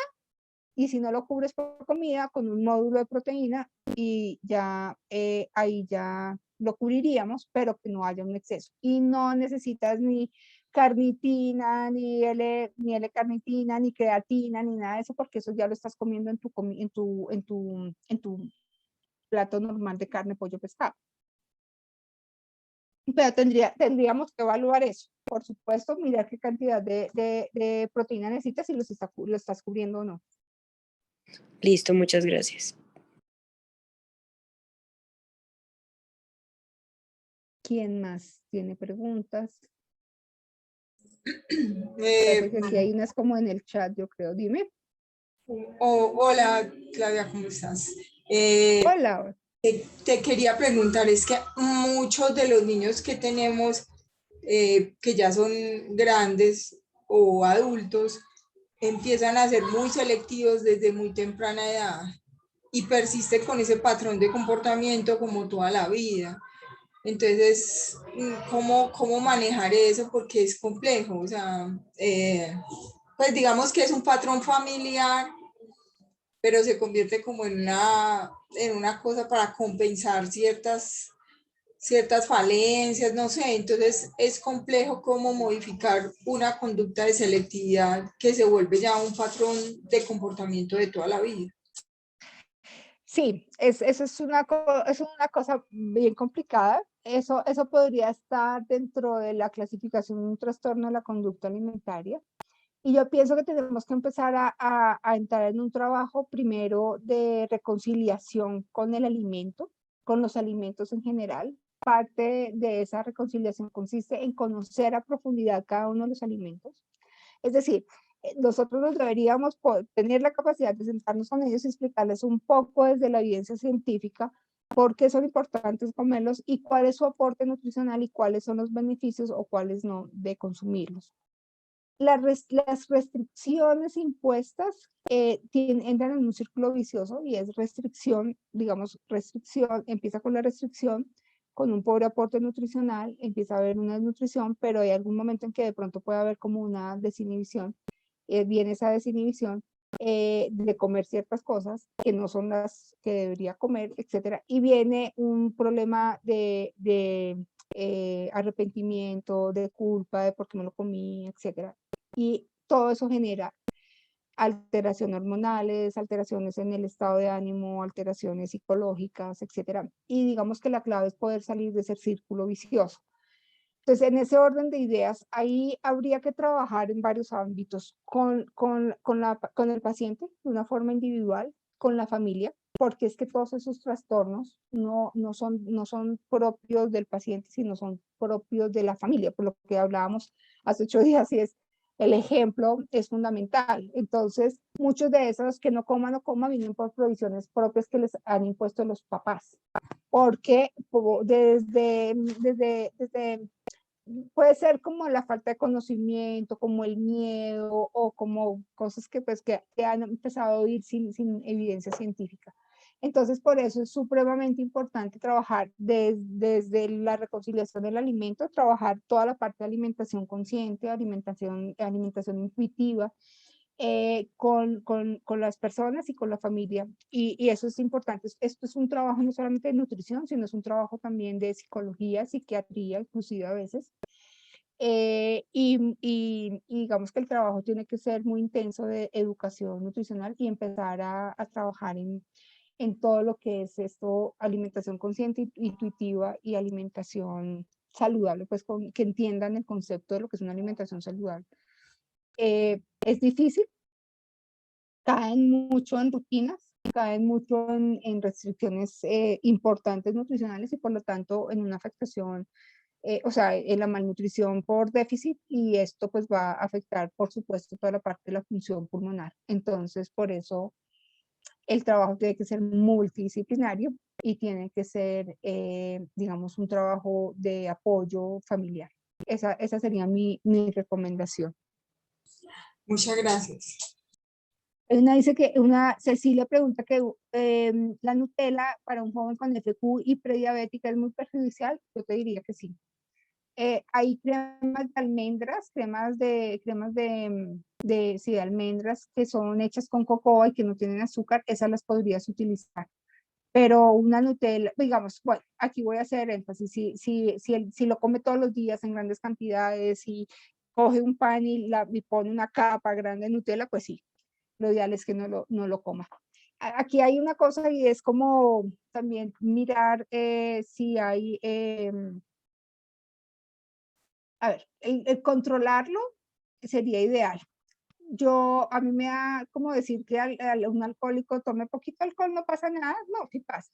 y si no lo cubres por comida, con un módulo de proteína, y ya ahí ya lo cubriríamos, pero que no haya un exceso. Y no necesitas ni carnitina, ni L-carnitina, ni creatina, ni nada de eso, porque eso ya lo estás comiendo en tu plato normal de carne, pollo, pescado. Pero tendríamos que evaluar eso. Por supuesto, mirar qué cantidad de proteína necesitas y lo estás cubriendo o no. Listo, muchas gracias. ¿Quién más tiene preguntas? Eh, Parece que sí hay unas como en el chat, yo creo. Dime. Hola, Claudia, ¿cómo estás? Hola. Te quería preguntar, es que muchos de los niños que tenemos, que ya son grandes o adultos, empiezan a ser muy selectivos desde muy temprana edad y persisten con ese patrón de comportamiento como toda la vida. Entonces, ¿cómo manejar eso? Porque es complejo, o sea, pues digamos que es un patrón familiar, pero se convierte como en una cosa para compensar ciertas falencias, no sé, entonces es complejo cómo modificar una conducta de selectividad que se vuelve ya un patrón de comportamiento de toda la vida. Sí, eso es una cosa bien complicada. Eso podría estar dentro de la clasificación de un trastorno de la conducta alimentaria. Y yo pienso que tenemos que empezar a entrar en un trabajo primero de reconciliación con el alimento, con los alimentos en general. Parte de esa reconciliación consiste en conocer a profundidad cada uno de los alimentos. Es decir, nosotros deberíamos tener la capacidad de sentarnos con ellos y explicarles un poco desde la evidencia científica por qué son importantes comerlos y cuál es su aporte nutricional y cuáles son los beneficios o cuáles no de consumirlos. Las restricciones impuestas entran en un círculo vicioso y es restricción, digamos, empieza con la restricción, con un pobre aporte nutricional, empieza a haber una desnutrición, pero hay algún momento en que de pronto puede haber como una desinhibición, viene esa desinhibición de comer ciertas cosas que no son las que debería comer, etcétera, y viene un problema de arrepentimiento, de culpa, de por qué me lo comí, etcétera. Y todo eso genera alteraciones hormonales, alteraciones en el estado de ánimo, alteraciones psicológicas, etcétera. Y digamos que la clave es poder salir de ese círculo vicioso. Entonces, en ese orden de ideas, ahí habría que trabajar en varios ámbitos con el paciente de una forma individual, con la familia, porque es que todos esos trastornos no son propios del paciente, sino son propios de la familia, por lo que hablábamos hace 8 días, y es el ejemplo es fundamental. Entonces, muchos de esos que no coman vienen por provisiones propias que les han impuesto los papás, porque desde puede ser como la falta de conocimiento, como el miedo o como cosas que han empezado a oír sin evidencia científica. Entonces, por eso es supremamente importante trabajar desde la reconciliación del alimento, trabajar toda la parte de alimentación consciente, alimentación intuitiva, con las personas y con la familia. Y eso es importante. Esto es un trabajo no solamente de nutrición, sino es un trabajo también de psicología, psiquiatría, inclusive a veces. Y digamos que el trabajo tiene que ser muy intenso de educación nutricional y empezar a trabajar en todo lo que es esto, alimentación consciente, intuitiva y alimentación saludable, pues que entiendan el concepto de lo que es una alimentación saludable. Es difícil, caen mucho en rutinas, caen mucho en restricciones importantes nutricionales y por lo tanto en una afectación, o sea, en la malnutrición por déficit, y esto pues va a afectar por supuesto toda la parte de la función pulmonar. Entonces por eso el trabajo tiene que ser multidisciplinario y tiene que ser, digamos, un trabajo de apoyo familiar. Esa sería mi recomendación. Muchas gracias. Cecilia pregunta que la Nutella para un joven con FQ y prediabética es muy perjudicial. Yo te diría que sí. Hay cremas de almendras, cremas de almendras que son hechas con cocoa y que no tienen azúcar, esas las podrías utilizar. Pero una Nutella, digamos, bueno, aquí voy a hacer énfasis, si lo come todos los días en grandes cantidades y coge un pan y pone una capa grande de Nutella, pues sí, lo ideal es que no lo coma. Aquí hay una cosa y es como también mirar si hay, a ver, el controlarlo sería ideal. A mí me da como decir que un alcohólico tome poquito alcohol, no pasa nada, no, sí pasa.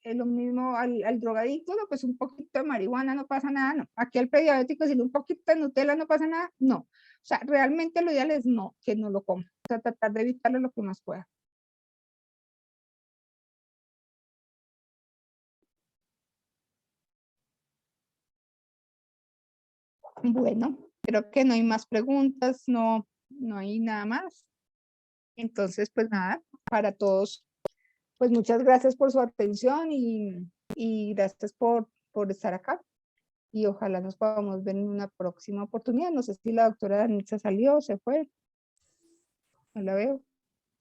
Es lo mismo al drogadicto, no, pues un poquito de marihuana no pasa nada, no. Aquí al prediabético, si un poquito de Nutella no pasa nada, no. O sea, realmente lo ideal es no, que no lo coma. O sea, tratar de evitarlo lo que más pueda. Bueno, creo que no hay más preguntas, no hay nada más. Entonces, pues nada, para todos, pues muchas gracias por su atención y gracias por estar acá. Y ojalá nos podamos ver en una próxima oportunidad. No sé si la doctora Danitza salió, se fue. No la veo.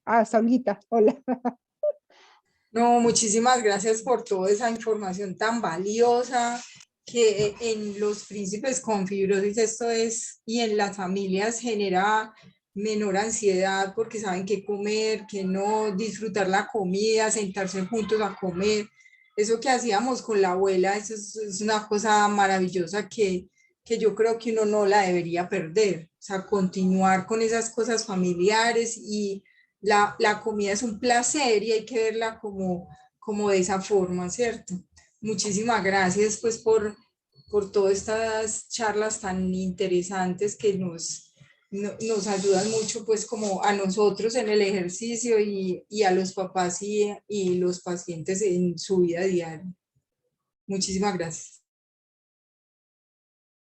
Ah, Saulita, hola. No, muchísimas gracias por toda esa información tan valiosa que en los príncipes con fibrosis esto es, y en las familias genera menor ansiedad porque saben qué comer, qué no, disfrutar la comida, sentarse juntos a comer. Eso que hacíamos con la abuela, eso es una cosa maravillosa que yo creo que uno no la debería perder. O sea, continuar con esas cosas familiares y la comida es un placer y hay que verla como de esa forma, ¿cierto? Muchísimas gracias pues por todas estas charlas tan interesantes que nos ayudan mucho pues como a nosotros en el ejercicio y a los papás y los pacientes en su vida diaria. Muchísimas gracias.